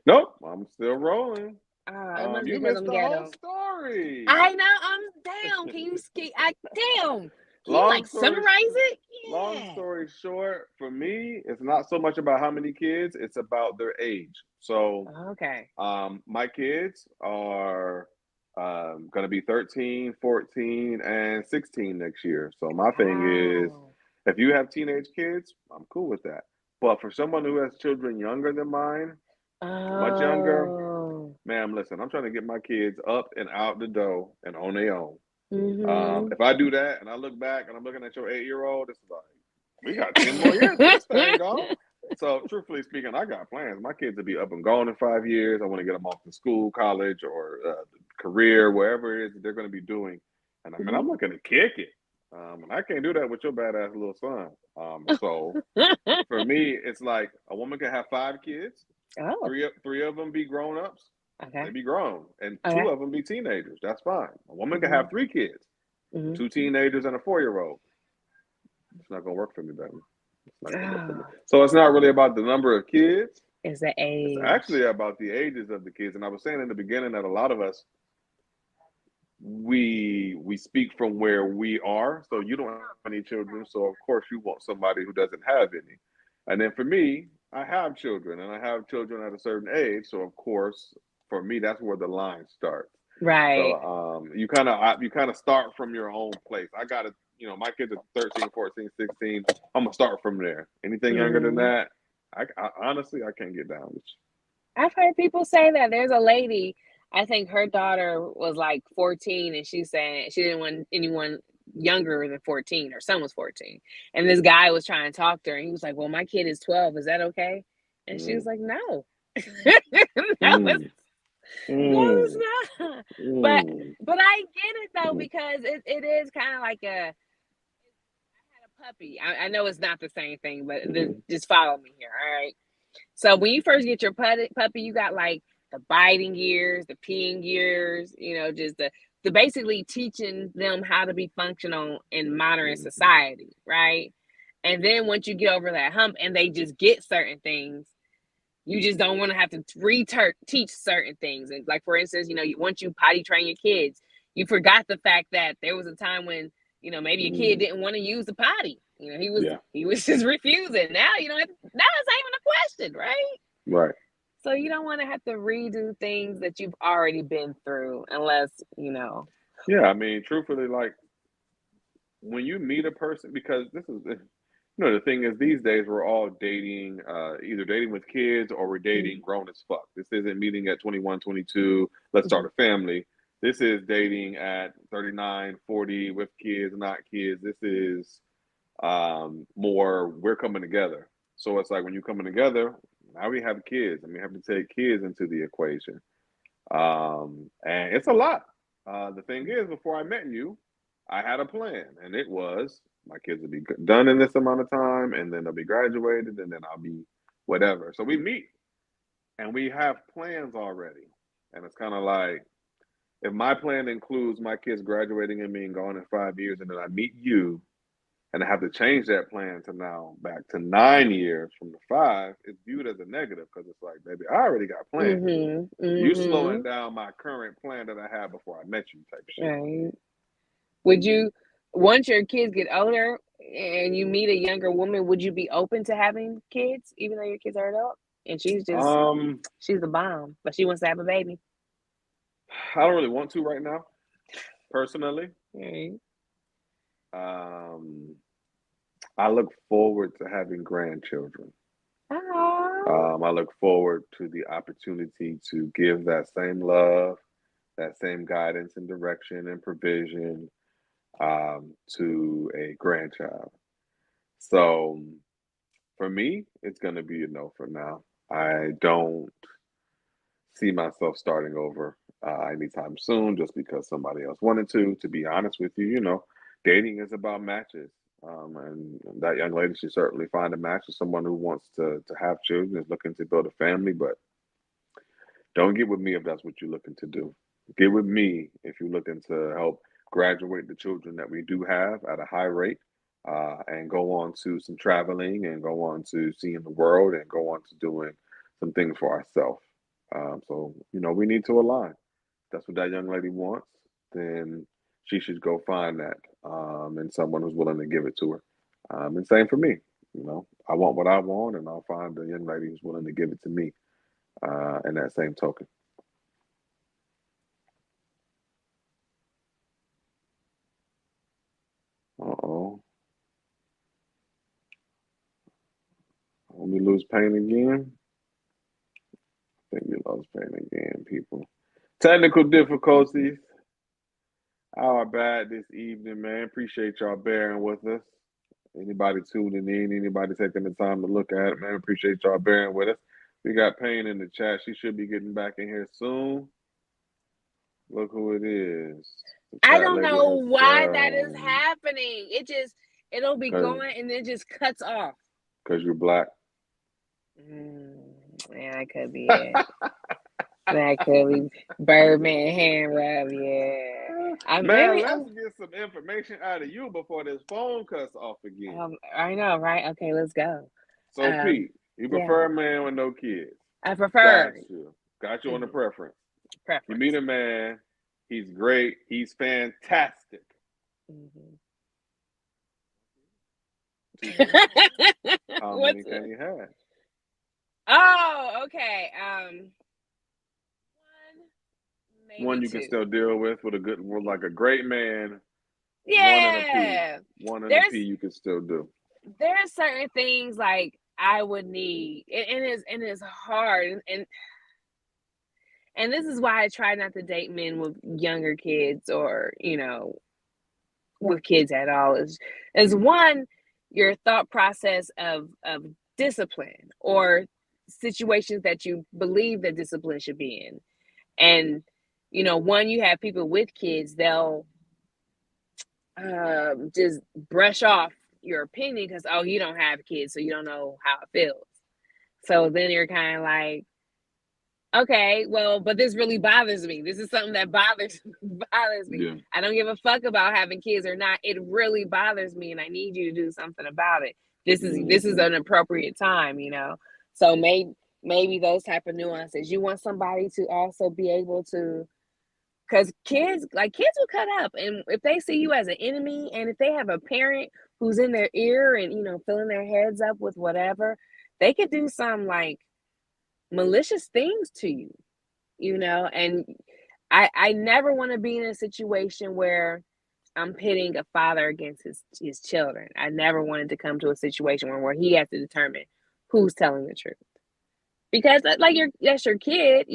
[SPEAKER 2] Nope, I'm still rolling.
[SPEAKER 1] It must be
[SPEAKER 2] You
[SPEAKER 1] because
[SPEAKER 2] missed
[SPEAKER 1] I'm
[SPEAKER 2] the whole
[SPEAKER 1] ghetto.
[SPEAKER 2] story.
[SPEAKER 1] I know. I'm down. Can you ski? Damn. Can you
[SPEAKER 2] Long
[SPEAKER 1] like
[SPEAKER 2] story
[SPEAKER 1] summarize it?
[SPEAKER 2] long
[SPEAKER 1] Yeah.
[SPEAKER 2] story short, for me, it's not so much about how many kids, it's about their age. So,
[SPEAKER 1] Okay.
[SPEAKER 2] my kids are going to be 13, 14, and 16 next year. So, my thing is,
[SPEAKER 1] Wow.
[SPEAKER 2] if you have teenage kids, I'm cool with that. But for someone who has children younger than mine, much younger,
[SPEAKER 1] Oh.
[SPEAKER 2] ma'am, listen, I'm trying to get my kids up and out the door and on their own.
[SPEAKER 1] Mm-hmm.
[SPEAKER 2] If I do that and I look back and I'm looking at your 8-year-old, it's like, we got 10 more years for this thing, gone. So, truthfully speaking, I got plans. My kids will be up and gone in 5 years. I want to get them off to school, college, or career, wherever it is that they're going to be doing. And I mean, I'm looking to kick it. And I can't do that with your badass little son. So, for me, it's like a woman can have 5 kids,
[SPEAKER 1] Oh.
[SPEAKER 2] three of them be grown ups. They
[SPEAKER 1] Okay.
[SPEAKER 2] be grown, and
[SPEAKER 1] Okay.
[SPEAKER 2] 2 of them be teenagers. That's fine. A woman can have 3 kids,
[SPEAKER 1] Mm-hmm.
[SPEAKER 2] 2 teenagers and a 4-year-old. It's not gonna work for me, baby. It's not gonna work for me.
[SPEAKER 1] Oh,
[SPEAKER 2] So it's not really about the number of kids.
[SPEAKER 1] it's the
[SPEAKER 2] It's
[SPEAKER 1] age.
[SPEAKER 2] actually about the ages of the kids. And I was saying in the beginning that a lot of us we speak from where we are. So you don't have any children, so of course you want somebody who doesn't have any. And then for me, I have children, and I have children at a certain age. So of course, for me, that's where the line starts.
[SPEAKER 1] Right.
[SPEAKER 2] So you kind of start from your own place. I got to, my kids are 13, 14, 16. I'm gonna start from there. Anything younger than
[SPEAKER 1] Hmm.
[SPEAKER 2] that, I honestly I can't get down with
[SPEAKER 1] I've heard people say that. There's a lady, I think her daughter was like 14, and she's saying she didn't want anyone younger than 14, or son was 14. And this guy was trying to talk to her, and he was like, "Well, my kid is 12. Is that okay?" And she was
[SPEAKER 2] you.
[SPEAKER 1] like, "No." No, it's
[SPEAKER 2] Mm,
[SPEAKER 1] no, it's
[SPEAKER 2] mm,
[SPEAKER 1] not. But
[SPEAKER 2] mm,
[SPEAKER 1] but I get it though,
[SPEAKER 2] mm,
[SPEAKER 1] because it is kind of like a puppy. I know it's not the same thing, but
[SPEAKER 2] mm,
[SPEAKER 1] just follow me here, all right? So when you first get your puppy, you got like the biting years, the peeing years, just the basically teaching them how to be functional in modern
[SPEAKER 2] mm.
[SPEAKER 1] society, right? And then once you get over that hump and they just get certain things, you just don't want to have to teach certain things. And like, for instance, once you potty train your kids, you forgot the fact that there was a time when, maybe a kid
[SPEAKER 2] Mm.
[SPEAKER 1] didn't want to use the potty. He was
[SPEAKER 2] Yeah,
[SPEAKER 1] he was just refusing. Now you know now it's not even a question, right?
[SPEAKER 2] right.
[SPEAKER 1] So you don't want to have to redo things that you've already been through, unless
[SPEAKER 2] Yeah, I mean, truthfully, like when you meet a person, because this is, the thing is, these days we're all dating, either dating with kids or we're dating grown as fuck. This isn't meeting at 21, 22, let's start
[SPEAKER 1] Mhm.
[SPEAKER 2] a family. This is dating at 39, 40 with kids, not kids. This is more we're coming together. So it's like when you're coming together, now we have kids and we have to take kids into the equation. And it's a lot. The thing is, before I met you, I had a plan, and it was my kids will be done in this amount of time, and then they'll be graduated, and then I'll be whatever. So we meet, and we have plans already, and it's kind of like if my plan includes my kids graduating and being gone in 5 years, and then I meet you, and I have to change that plan to now back to 9 years from the five, it's viewed as a negative because it's like, baby, I already got plans.
[SPEAKER 1] Mhm.
[SPEAKER 2] You slowing
[SPEAKER 1] Mhm.
[SPEAKER 2] down my current plan that I had before I met you, type shit.
[SPEAKER 1] Right. Would you, once your kids get older and you meet a younger woman, would you be open to having kids, even though your kids are adult? And
[SPEAKER 2] Um,
[SPEAKER 1] she's a bomb, but she wants to have a baby.
[SPEAKER 2] I don't really want to right now, personally.
[SPEAKER 1] Right.
[SPEAKER 2] Um, I look forward to having grandchildren.
[SPEAKER 1] Oh.
[SPEAKER 2] I look forward to the opportunity to give that same love, that same guidance and direction and provision to a grandchild. So for me, it's going to be a no for now. I don't see myself starting over anytime soon just because somebody else wanted to. To be honest with you, dating is about matches. And that young lady should certainly find a match with someone who wants to have children, is looking to build a family, but don't get with me if that's what you're looking to do. Get with me if you're looking to help graduate the children that we do have at a high rate, and go on to some traveling and go on to seeing the world and go on to doing some things for ourselves. So we need to align. If that's what that young lady wants, then she should go find that, and someone who's willing to give it to her. And same for me. I want what I want, and I'll find a young lady who's willing to give it to me. In that same token. Uh-oh. Let me lose pain again. I think we lost pain again, people. Technical difficulties. Our bad this evening, man. Appreciate y'all bearing with us. Anybody tuning in, anybody taking the time to look at it, man. Appreciate y'all bearing with us. We got Pain in the chat. She should be getting back in here soon. Look who it is. The
[SPEAKER 1] I
[SPEAKER 2] chat
[SPEAKER 1] don't
[SPEAKER 2] lady
[SPEAKER 1] know why that is
[SPEAKER 2] herself.
[SPEAKER 1] happening. It'll be
[SPEAKER 2] Cause,
[SPEAKER 1] going and then just cuts off.
[SPEAKER 2] Cause you're black.
[SPEAKER 1] Yeah, that could be it. That could be Birdman hand rub. Yeah,
[SPEAKER 2] Man, let's get some information out of you before this phone cuts off again.
[SPEAKER 1] I know, right? Okay, let's go.
[SPEAKER 2] So, Pete, you
[SPEAKER 1] Yeah,
[SPEAKER 2] prefer a man with no kids.
[SPEAKER 1] I
[SPEAKER 2] Got
[SPEAKER 1] prefer
[SPEAKER 2] you. Got you on the
[SPEAKER 1] mhm,
[SPEAKER 2] preference. You meet
[SPEAKER 1] preference.
[SPEAKER 2] a man, he's great, he's fantastic.
[SPEAKER 1] Mhm.
[SPEAKER 2] Too many? How
[SPEAKER 1] What's
[SPEAKER 2] many can you have?
[SPEAKER 1] Oh, okay. One,
[SPEAKER 2] One
[SPEAKER 1] maybe
[SPEAKER 2] you can
[SPEAKER 1] two.
[SPEAKER 2] still deal with like a great man. One and a P.
[SPEAKER 1] Yeah.
[SPEAKER 2] One and a P
[SPEAKER 1] There's
[SPEAKER 2] you can still do.
[SPEAKER 1] there's certain things like I would need, and it's hard, and this is why I try not to date men with younger kids or with kids at all. Is one, your thought process of discipline or situations that you believe that discipline should be in, and one, you have people with kids, they'll just brush off your opinion because, oh, you don't have kids, so you don't know how it feels. So then you're kind of like, okay, well, but this really bothers me. This is something that bothers me.
[SPEAKER 2] Yeah.
[SPEAKER 1] I don't give a fuck about having kids or not. It really bothers me, and I need you to do something about it. This is an appropriate time, So maybe those type of nuances. You want somebody to also be able to, because kids will cut up, and if they see you as an enemy, and if they have a parent who's in their ear and filling their heads up with whatever, they could do some like malicious things to you, and I never want to be in a situation where I'm pitting a father against his children. I never wanted to come to a situation where he has to determine who's telling the truth, because like that's your kid,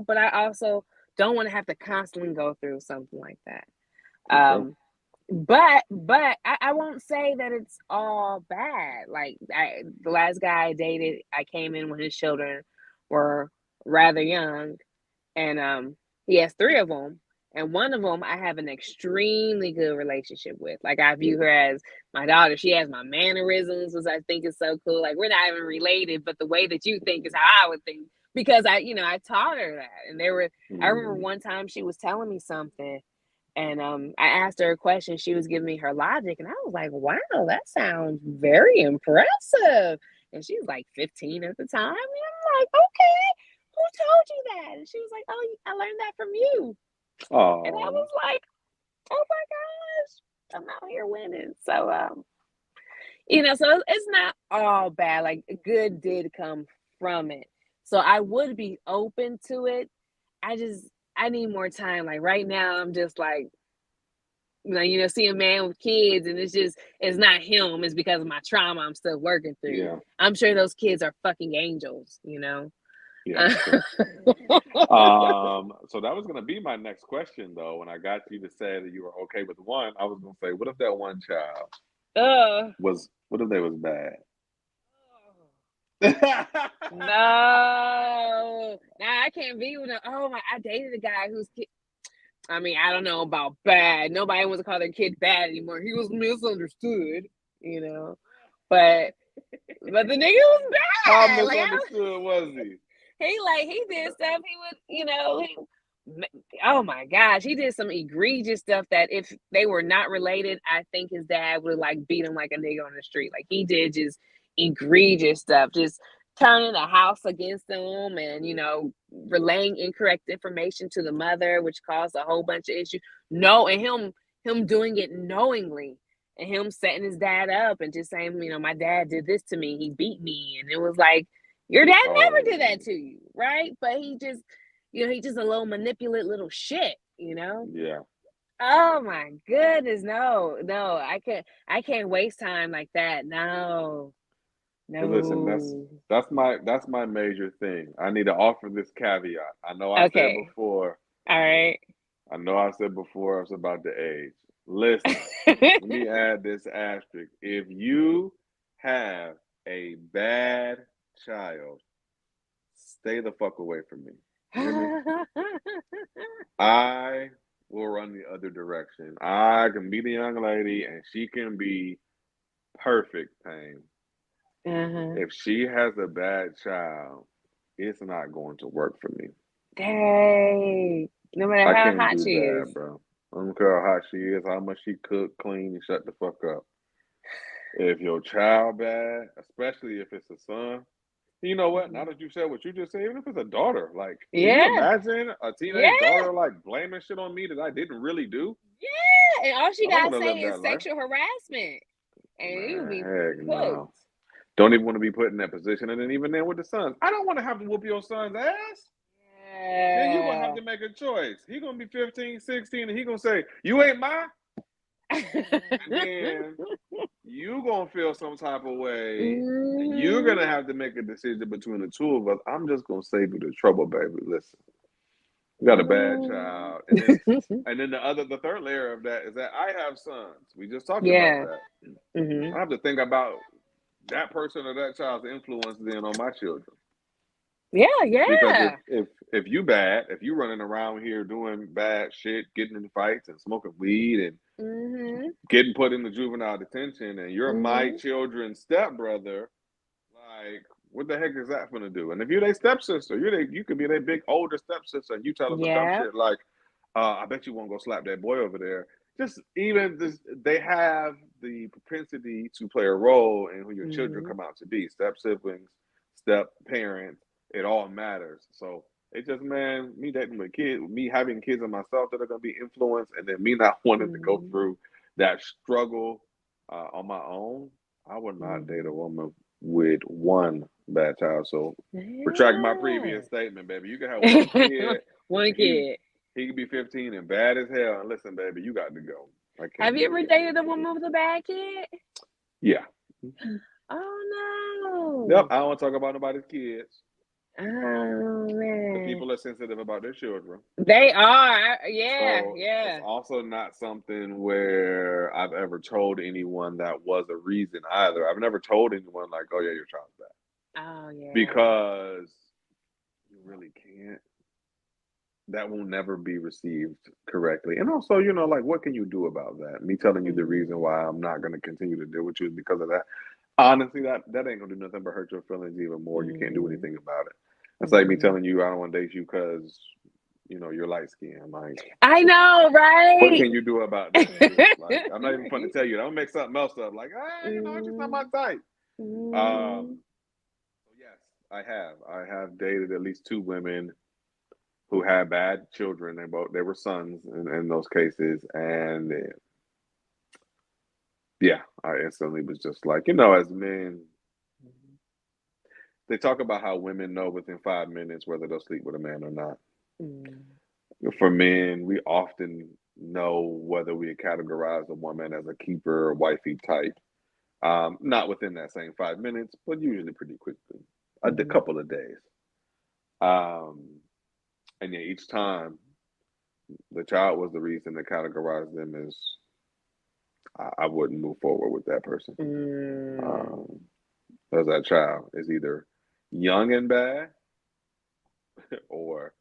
[SPEAKER 1] but I also don't want to have to constantly go through something like that.
[SPEAKER 2] For sure.
[SPEAKER 1] But I won't say that it's all bad. Like the last guy I dated, I came in when his children were rather young, and he has three of them, and one of them I have an extremely good relationship with. Like, I view her as my daughter. She has my mannerisms, which I think is so cool. Like, we're not even related, but the way that you think is how I would think, because I taught her that. And I remember one time she was telling me something, and I asked her a question. She was giving me her logic, and I was like, wow, that sounds very impressive. And she was like 15 at the time, and I'm like, okay, who told you that? And she was like, oh, I learned that from you. And I
[SPEAKER 2] Oh.
[SPEAKER 1] was like, oh my gosh, I'm out here winning. So so it's not all bad. Like, good did come from it. So I would be open to it. I need more time. Like, right now, I'm just like, see a man with kids, and it's not him. It's because of my trauma I'm still working through.
[SPEAKER 2] Yeah.
[SPEAKER 1] I'm sure those kids are fucking angels.
[SPEAKER 2] Yeah, for sure. So that was gonna be my next question though. When I got you to say that you were okay with one, I was gonna say, what if that one child
[SPEAKER 1] uh,
[SPEAKER 2] what if they was bad?
[SPEAKER 1] no, I can't be with I dated a guy whose kid. I mean, I don't know about bad. Nobody wants to call their kid bad anymore. He was misunderstood, but the nigga was
[SPEAKER 2] How
[SPEAKER 1] bad.
[SPEAKER 2] misunderstood was he?
[SPEAKER 1] He did stuff. He would, oh my gosh, he did some egregious stuff that if they were not related, I think his dad would like beat him like a nigga on the street. Like, he did just egregious stuff, just turning the house against them, and relaying incorrect information to the mother, which caused a whole bunch of issues. No, and him doing it knowingly, and him setting his dad up and just saying, my dad did this to me, he beat me, and it was like, your dad never did that
[SPEAKER 2] Oh,
[SPEAKER 1] to you, right? But he just, he's just a little manipulate little shit.
[SPEAKER 2] yeah.
[SPEAKER 1] Oh my goodness, no, I can't waste time like that. No,
[SPEAKER 2] But listen,
[SPEAKER 1] no.
[SPEAKER 2] that's my major thing. I need to offer this caveat.
[SPEAKER 1] Okay, all right.
[SPEAKER 2] I know I said before I was about the age. Listen, let me add this asterisk. If you have a bad child, stay the fuck away from me. You hear me? I will run the other direction. I can be the young lady and she can be perfect pain.
[SPEAKER 1] Uh-huh.
[SPEAKER 2] If she has a bad child, it's not going to work for me.
[SPEAKER 1] Dang. No matter
[SPEAKER 2] I
[SPEAKER 1] how
[SPEAKER 2] can't
[SPEAKER 1] hot
[SPEAKER 2] do
[SPEAKER 1] she
[SPEAKER 2] that,
[SPEAKER 1] is.
[SPEAKER 2] bro. I don't care how hot she is, how much she cook, clean, and shut the fuck up. If your child bad, especially if it's a son, you know what? Now
[SPEAKER 1] Mhm.
[SPEAKER 2] that you said what you just said, even if it's a daughter, like, can you
[SPEAKER 1] Yeah,
[SPEAKER 2] imagine a teenage
[SPEAKER 1] yeah,
[SPEAKER 2] daughter like blaming shit on me that I didn't really do?
[SPEAKER 1] yeah. And all she
[SPEAKER 2] I don't
[SPEAKER 1] gotta
[SPEAKER 2] want to
[SPEAKER 1] say
[SPEAKER 2] live
[SPEAKER 1] is
[SPEAKER 2] that life.
[SPEAKER 1] sexual harassment, and you'll
[SPEAKER 2] Man,
[SPEAKER 1] be
[SPEAKER 2] heck
[SPEAKER 1] cooked.
[SPEAKER 2] no. don't even want to be put in that position. And then even then with the sons, I don't want to have to whoop your son's ass. Then you're going to have
[SPEAKER 1] Yeah.
[SPEAKER 2] to make a choice. He's going to be 15, 16, and he's going to say, you ain't mine. And then you going to feel some type of way. And you're going to have to make a decision between the two of us. I'm just going to save you the trouble, baby. Listen, you got a bad child. And then the third layer of that is that I have sons. We just talked about
[SPEAKER 1] Yeah.
[SPEAKER 2] that. I have to think about that person or that child's influence then on my children.
[SPEAKER 1] Yeah,
[SPEAKER 2] Because
[SPEAKER 1] yeah.
[SPEAKER 2] if you bad, if you running around here doing bad shit, getting in fights and smoking weed and getting put into juvenile detention, and you're my children's stepbrother, like what the heck is that gonna do? And if you're their stepsister, you could be their big older stepsister, and you tell them a dumb
[SPEAKER 1] Yeah.
[SPEAKER 2] shit like, "I bet you won't go slap that boy over there." Just even this, they have the propensity to play a role in who your children come out to be. Step siblings, step parents, it all matters. So it just, man, me dating with kids, me having kids of myself that are gonna be influenced, and then me not wanting to go through that struggle on my own. I would not date a woman with one bad child. So retract my previous statement, baby. You can have one kid.
[SPEAKER 1] One kid.
[SPEAKER 2] He could be 15 and bad as hell. And listen, baby, you got to go. I can't.
[SPEAKER 1] Have you ever dated a woman with a bad kid?
[SPEAKER 2] Yeah.
[SPEAKER 1] Oh
[SPEAKER 2] Yep.
[SPEAKER 1] no.
[SPEAKER 2] I don't want to talk about nobody's kids.
[SPEAKER 1] Oh man.
[SPEAKER 2] The people are sensitive about their children.
[SPEAKER 1] They are. Yeah.
[SPEAKER 2] So
[SPEAKER 1] Yeah.
[SPEAKER 2] it's also not something where I've ever told anyone that was a reason either. I've never told anyone like, "Oh yeah, your child's bad,"
[SPEAKER 1] Oh yeah.
[SPEAKER 2] because you really can't. That will never be received correctly. And also, like, what can you do about that? Me telling you the reason why I'm not going to continue to deal with you is because of that. Honestly, that ain't going to do nothing but hurt your feelings even more. You can't do anything about it. It's like me telling you I don't want to date you because, you're light skinned. Like,
[SPEAKER 1] I know, right?
[SPEAKER 2] what can you do about that? Like, I'm not even fun to tell you. Don't make something else up. Like, it's just not my type. So yes, I have. I have dated at least two women who had bad children. They were sons in those cases, and yeah, I instantly was just like, as men, they talk about how women know within 5 minutes whether they'll sleep with a man or not. For men, we often know whether we categorize a woman as a keeper or wifey type. Not within that same 5 minutes, but usually pretty quickly, a couple of days. And yeah, each time the child was the reason to categorize them as I wouldn't move forward with that person. As that child is either young and bad or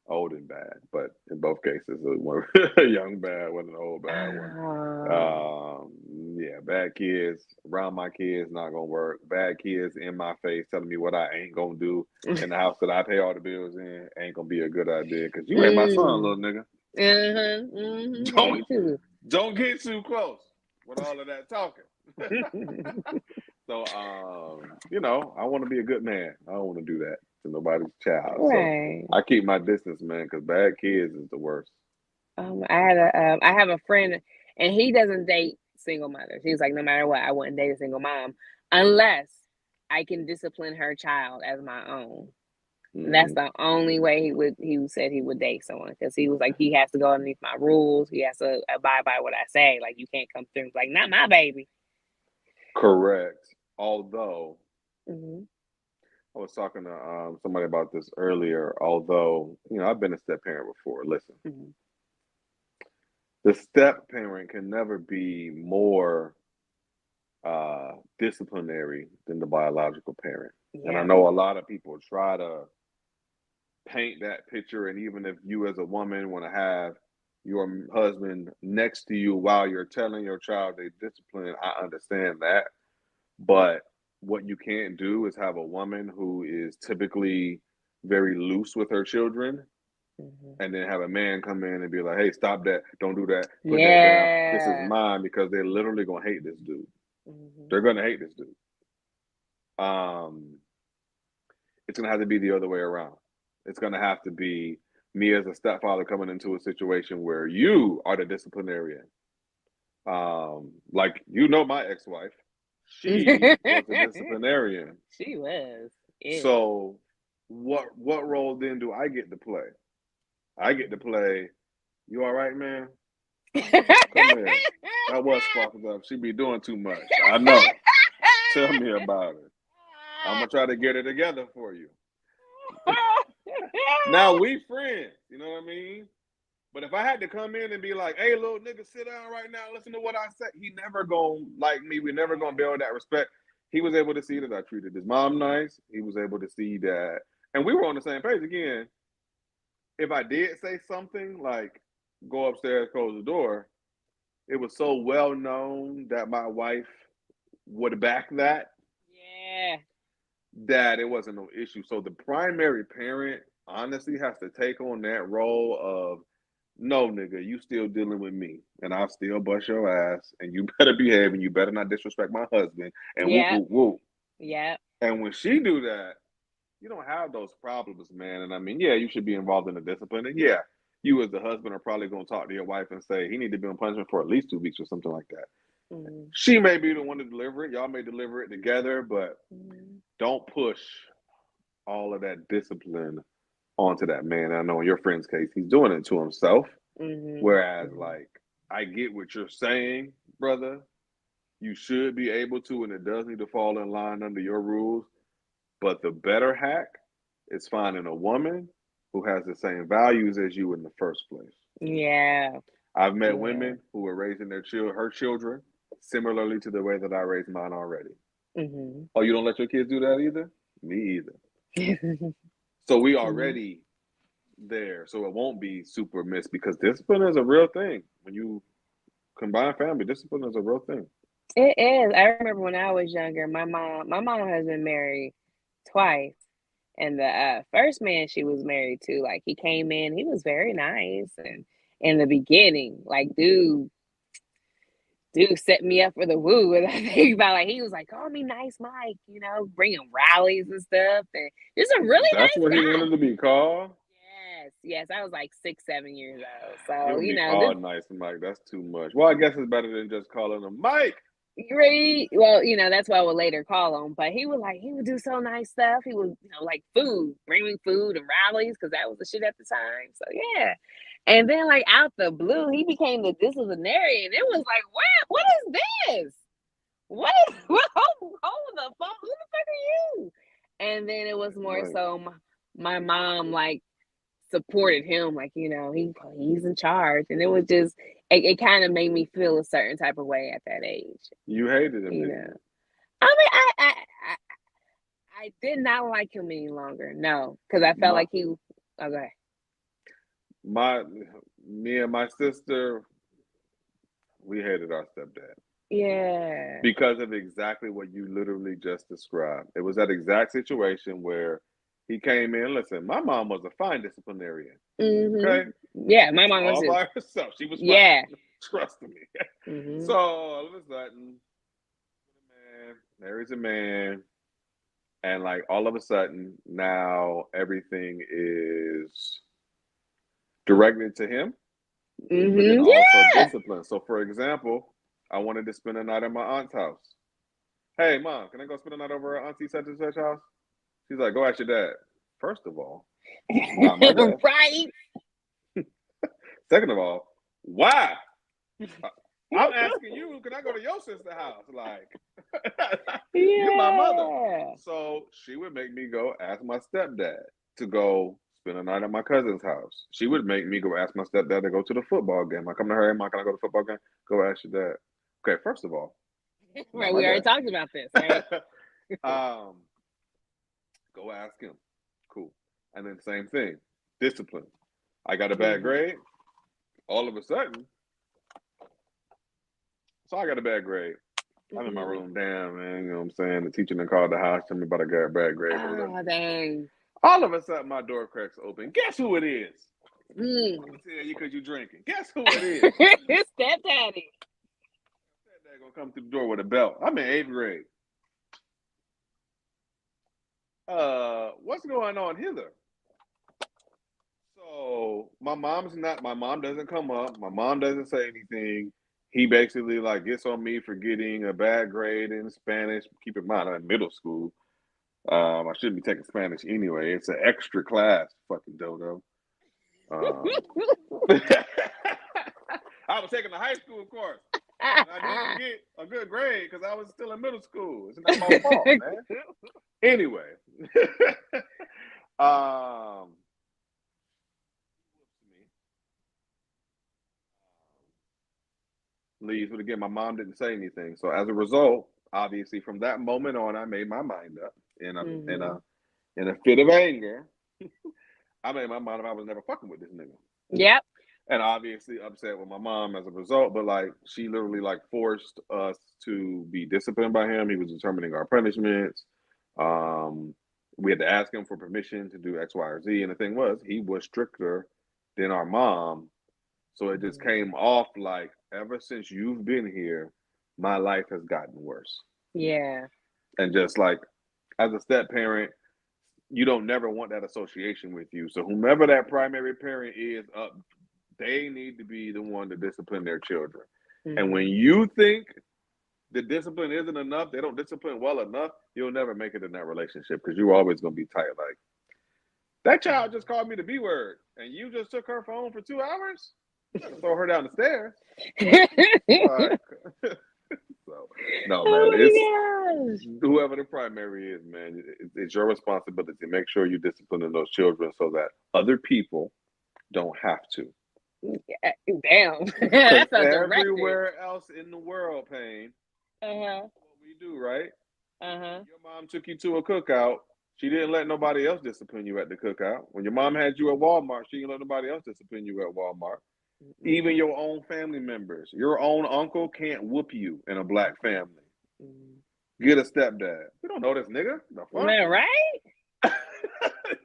[SPEAKER 2] old and bad. But in both cases, it was a young bad one, an old bad one. Yeah, bad kids around my kids not gonna work. Bad kids in my face telling me what I ain't gonna do in the house that I pay all the bills in ain't gonna be a good idea because you ain't my son, little nigga. Don't get too close with all of that talking. So, I want to be a good man. I don't want to do that to nobody's child.
[SPEAKER 1] Right.
[SPEAKER 2] So I keep my distance, man, because bad kids is the worst.
[SPEAKER 1] I have a friend, and he doesn't date single mothers. He's like, no matter what, I wouldn't date a single mom unless I can discipline her child as my own. That's the only way he said he would date someone, because he was like, he has to go underneath my rules. He has to abide by what I say. Like, you can't come through like, not my baby.
[SPEAKER 2] Correct. Although I was talking to somebody about this earlier. Although I've been a step parent before. Listen, the step parent can never be more disciplinary than the biological parent. Yeah. And I know a lot of people try to paint that picture, and even if you as a woman want to have your husband next to you while you're telling your child they discipline, I understand that. But what you can't do is have a woman who is typically very loose with her children and then have a man come in and be like, hey, stop that, don't do that, put that down, this is mine, because they're literally gonna hate this dude. They're gonna hate this dude. It's gonna have to be the other way around. It's going to have to be me as a stepfather coming into a situation where you are the disciplinarian. Like, my ex-wife, She was a disciplinarian.
[SPEAKER 1] She was.
[SPEAKER 2] So what role then do I get to play? I get to play, you all right, man? Come here. That was sparkles up. She be doing too much. I know. Tell me about it. I'm gonna try to get it together for you. Now we friends, you know what I mean? But if I had to come in and be like, hey, little nigga, sit down right now, listen to what I said, he never gonna like me. We're never gonna build that respect. He was able to see that I treated his mom nice. He was able to see that, and we were on the same page again. If I did say something like go upstairs, close the door, it was so well known that my wife would back that.
[SPEAKER 1] Yeah.
[SPEAKER 2] That it wasn't no issue. So the primary parent honestly has to take on that role of no nigga, you still dealing with me and I'll still bust your ass and you better behave and you better not disrespect my husband and whoop whoop whoop.
[SPEAKER 1] Yeah.
[SPEAKER 2] And when she do that, you don't have those problems, man. And I mean, yeah, you should be involved in the discipline. And yeah, you as the husband are probably gonna talk to your wife and say he need to be on punishment for at least 2 weeks or something like that. She may be the one to deliver it. Y'all may deliver it together, but don't push all of that discipline onto that man. I know in your friend's case, he's doing it to himself. Whereas, like, I get what you're saying, brother. You should be able to, and it does need to fall in line under your rules. But the better hack is finding a woman who has the same values as you in the first place.
[SPEAKER 1] Yeah.
[SPEAKER 2] I've met women who were raising her children similarly to the way that I raised mine already. Oh, you don't let your kids do that either? Me either. So we already there. So it won't be super missed because discipline is a real thing. When you combine family, discipline is a real thing.
[SPEAKER 1] It is. I remember when I was younger, my mom has been married twice. And the first man she was married to, like, he came in, he was very nice. And in the beginning, like, dude set me up for the woo. And I think about, like, he was like, call me Nice Mike, you know, bringing rallies and stuff. And just a really nice
[SPEAKER 2] That's what
[SPEAKER 1] guy.
[SPEAKER 2] he wanted to be called?
[SPEAKER 1] Yes. I was like 6, 7 years old.
[SPEAKER 2] He
[SPEAKER 1] So,
[SPEAKER 2] would be called Nice Mike. That's too much. Well, I guess it's better than just calling him Mike.
[SPEAKER 1] Right. Well, you know, that's what I would later call him. But he would do so nice stuff. He would, you know, like food, bring me food and rallies because that was the shit at the time. So yeah. And then like out the blue, he became the disciplinarian. It was like, wow, what is this? What is hold the phone? Who the fuck are you? And then it was more so my mom like supported him, like, you know, he's in charge. And it was just it kind of made me feel a certain type of way at that age.
[SPEAKER 2] You hated him,
[SPEAKER 1] you know. I mean, I did not like him any longer. No, because I felt like he. Okay.
[SPEAKER 2] Me and my sister, we hated our stepdad.
[SPEAKER 1] Yeah.
[SPEAKER 2] Because of exactly what you literally just described. It was that exact situation where he came in. Listen, my mom was a fine disciplinarian. Okay.
[SPEAKER 1] Yeah, my mom was
[SPEAKER 2] all by herself. She was fine.
[SPEAKER 1] Yeah.
[SPEAKER 2] Trust me. So all of a sudden, there is a man, and like all of a sudden now everything is directed to him, but then also discipline. So for example, I wanted to spend a night at my aunt's house. Hey mom, can I go spend a night over at auntie such and such house? She's like, go ask your dad. First of all, not my dad.
[SPEAKER 1] Right.
[SPEAKER 2] Second of all, why? I'm asking you, can I go to your sister's house? Like, you're my mother. So she would make me go ask my stepdad to go spend a night at my cousin's house. She would make me go ask my stepdad to go to the football game. I come to her, hey, mom, can I go to the football game? Go ask your dad. Okay, first of all.
[SPEAKER 1] Right, we already talked about this, right?
[SPEAKER 2] Go ask him. Cool. And then same thing, discipline. I got a bad grade. All of a sudden, so I got a bad grade. I'm in my room, damn, man, you know what I'm saying? The teacher done called the house, tell me about a bad grade.
[SPEAKER 1] Oh, dang.
[SPEAKER 2] All of a sudden, my door cracks open. Guess who it is? I'm going to tell you because you're drinking. Guess who it is?
[SPEAKER 1] It's stepdaddy.
[SPEAKER 2] Stepdaddy going to come through the door with a belt. I'm in 8th grade. What's going on hither? So my mom doesn't come up. My mom doesn't say anything. he basically like gets on me for getting a bad grade in Spanish. Keep in mind, I'm in middle school. I shouldn't be taking Spanish anyway. It's an extra class, fucking dodo. I was taking the high school course. I didn't get a good grade because I was still in middle school. It's not my fault, man. Anyway, leaves, but again, my mom didn't say anything. So as a result, obviously, from that moment on, I made my mind up in a fit of anger. I made my mind up I was never fucking with this nigga.
[SPEAKER 1] Yep.
[SPEAKER 2] And obviously upset with my mom as a result, but like she literally like forced us to be disciplined by him. He was determining our punishments. We had to ask him for permission to do X, Y, or Z. And the thing was, he was stricter than our mom. So it just came off like, ever since you've been here, my life has gotten worse.
[SPEAKER 1] Yeah.
[SPEAKER 2] And just like, as a step parent, you don't never want that association with you. So whomever that primary parent is up, they need to be the one to discipline their children. And when you think the discipline isn't enough, they don't discipline well enough, you'll never make it in that relationship because you're always going to be tight. Like, that child just called me the B word and you just took her phone for 2 hours? Throw her down the stairs. Like, so, no, man, it's whoever the primary is, man, it's your responsibility to make sure you're disciplining those children so that other people don't have to.
[SPEAKER 1] Damn. That's
[SPEAKER 2] everywhere else in the world, Pain, what we do, right? Your mom took you to a cookout. She didn't let nobody else discipline you at the cookout. When your mom had you at Walmart, she didn't let nobody else discipline you at Walmart. Even your own family members. Your own uncle can't whoop you in a black family. Get a stepdad. We don't know this nigga. The fuck?
[SPEAKER 1] Man, right?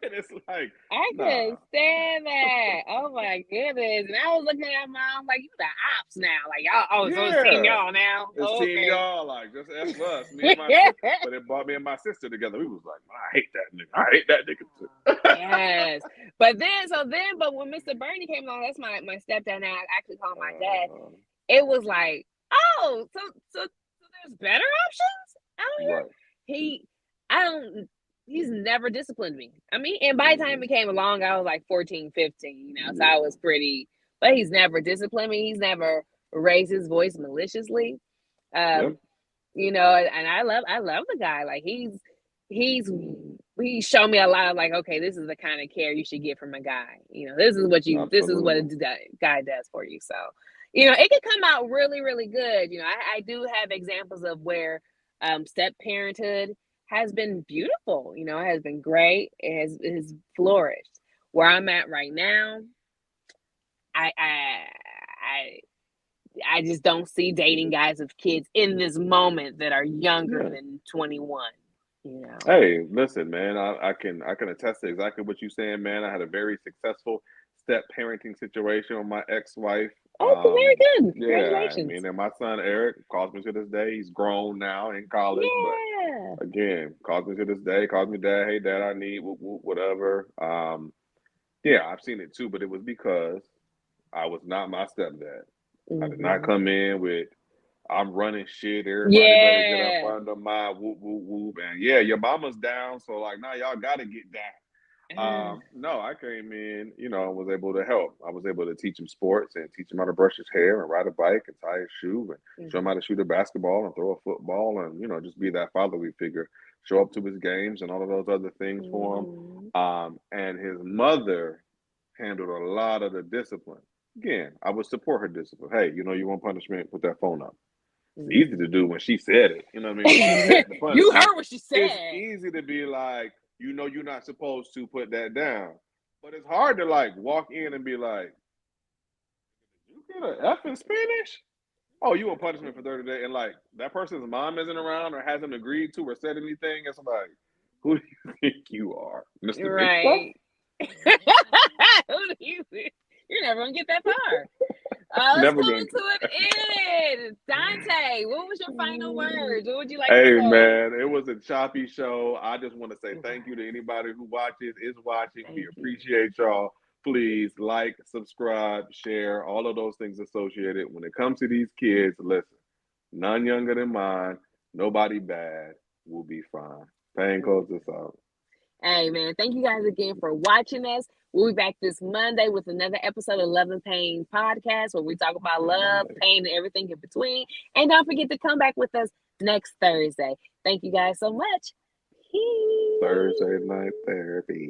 [SPEAKER 2] And it's like,
[SPEAKER 1] I couldn't stand that. Oh my goodness. And I was looking at my mom like, you the ops now. Like, y'all, so it's team y'all now.
[SPEAKER 2] It's team y'all, like, just F us. Me and my sister. But it brought me and my sister together. We was like, I hate that nigga. I hate that nigga too.
[SPEAKER 1] Yes. But when Mr. Bernie came along, that's my stepdad now. I actually call him my dad. It was like, oh, so there's better options out here? Right. He's never disciplined me. I mean, and by the time he came along, I was like 14, 15, so I was but he's never disciplined me. He's never raised his voice maliciously. And I love the guy. Like he's shown me a lot of like, okay, this is the kind of care you should get from a guy. This is what a guy does for you. So, it could come out really, really good. I do have examples of where step parenthood has been beautiful, it has been great. It has flourished. Where I'm at right now, I just don't see dating guys with kids in this moment that are younger than 21.
[SPEAKER 2] Hey, listen, man, I can attest to exactly what you're saying, man. I had a very successful step parenting situation with my ex-wife.
[SPEAKER 1] Oh, very good.
[SPEAKER 2] Yeah,
[SPEAKER 1] congratulations.
[SPEAKER 2] I mean, and my son Eric calls me to this day. He's grown now in college, but again, calls me to this day. Calls me dad. Hey, dad, I need whatever. Yeah, I've seen it too, but it was because I was not my stepdad. I did not come in with I'm running shit. Everybody better get up under my whoop whoop whoop. And your mama's down, so like now y'all gotta get down. No, I came in, was able to help. I was able to teach him sports and teach him how to brush his hair and ride a bike and tie his shoe and show him how to shoot a basketball and throw a football and, just be that fatherly figure, show up to his games and all of those other things for him. And his mother handled a lot of the discipline. Again, I would support her discipline. Hey, you want punishment, put that phone up. It's easy to do when she said it. You know what I mean?
[SPEAKER 1] You heard what she said.
[SPEAKER 2] It's easy to be like, you're not supposed to put that down. But it's hard to like walk in and be like, you get an F in Spanish? Oh, you want punishment for 30 days? And like that person's mom isn't around or hasn't agreed to or said anything. It's like, who do you think you are? Mr.
[SPEAKER 1] Right. Who do you think? You're never going to get that far. Let's come to an end. Dante, what was your final words? What would you like to say?
[SPEAKER 2] Hey, man, it was a choppy show. I just want to say thank you to anybody who is watching. We appreciate y'all please like, subscribe, share, all of those things associated. When it comes to these kids, listen, none younger than mine, nobody bad, will be fine. Pain, close this out.
[SPEAKER 1] Hey, man, thank you guys again for watching us. We'll be back this Monday with another episode of Love and Pain Podcast, where we talk about love, pain, and everything in between. And don't forget to come back with us next Thursday. Thank you guys so much.
[SPEAKER 2] Thursday night therapy.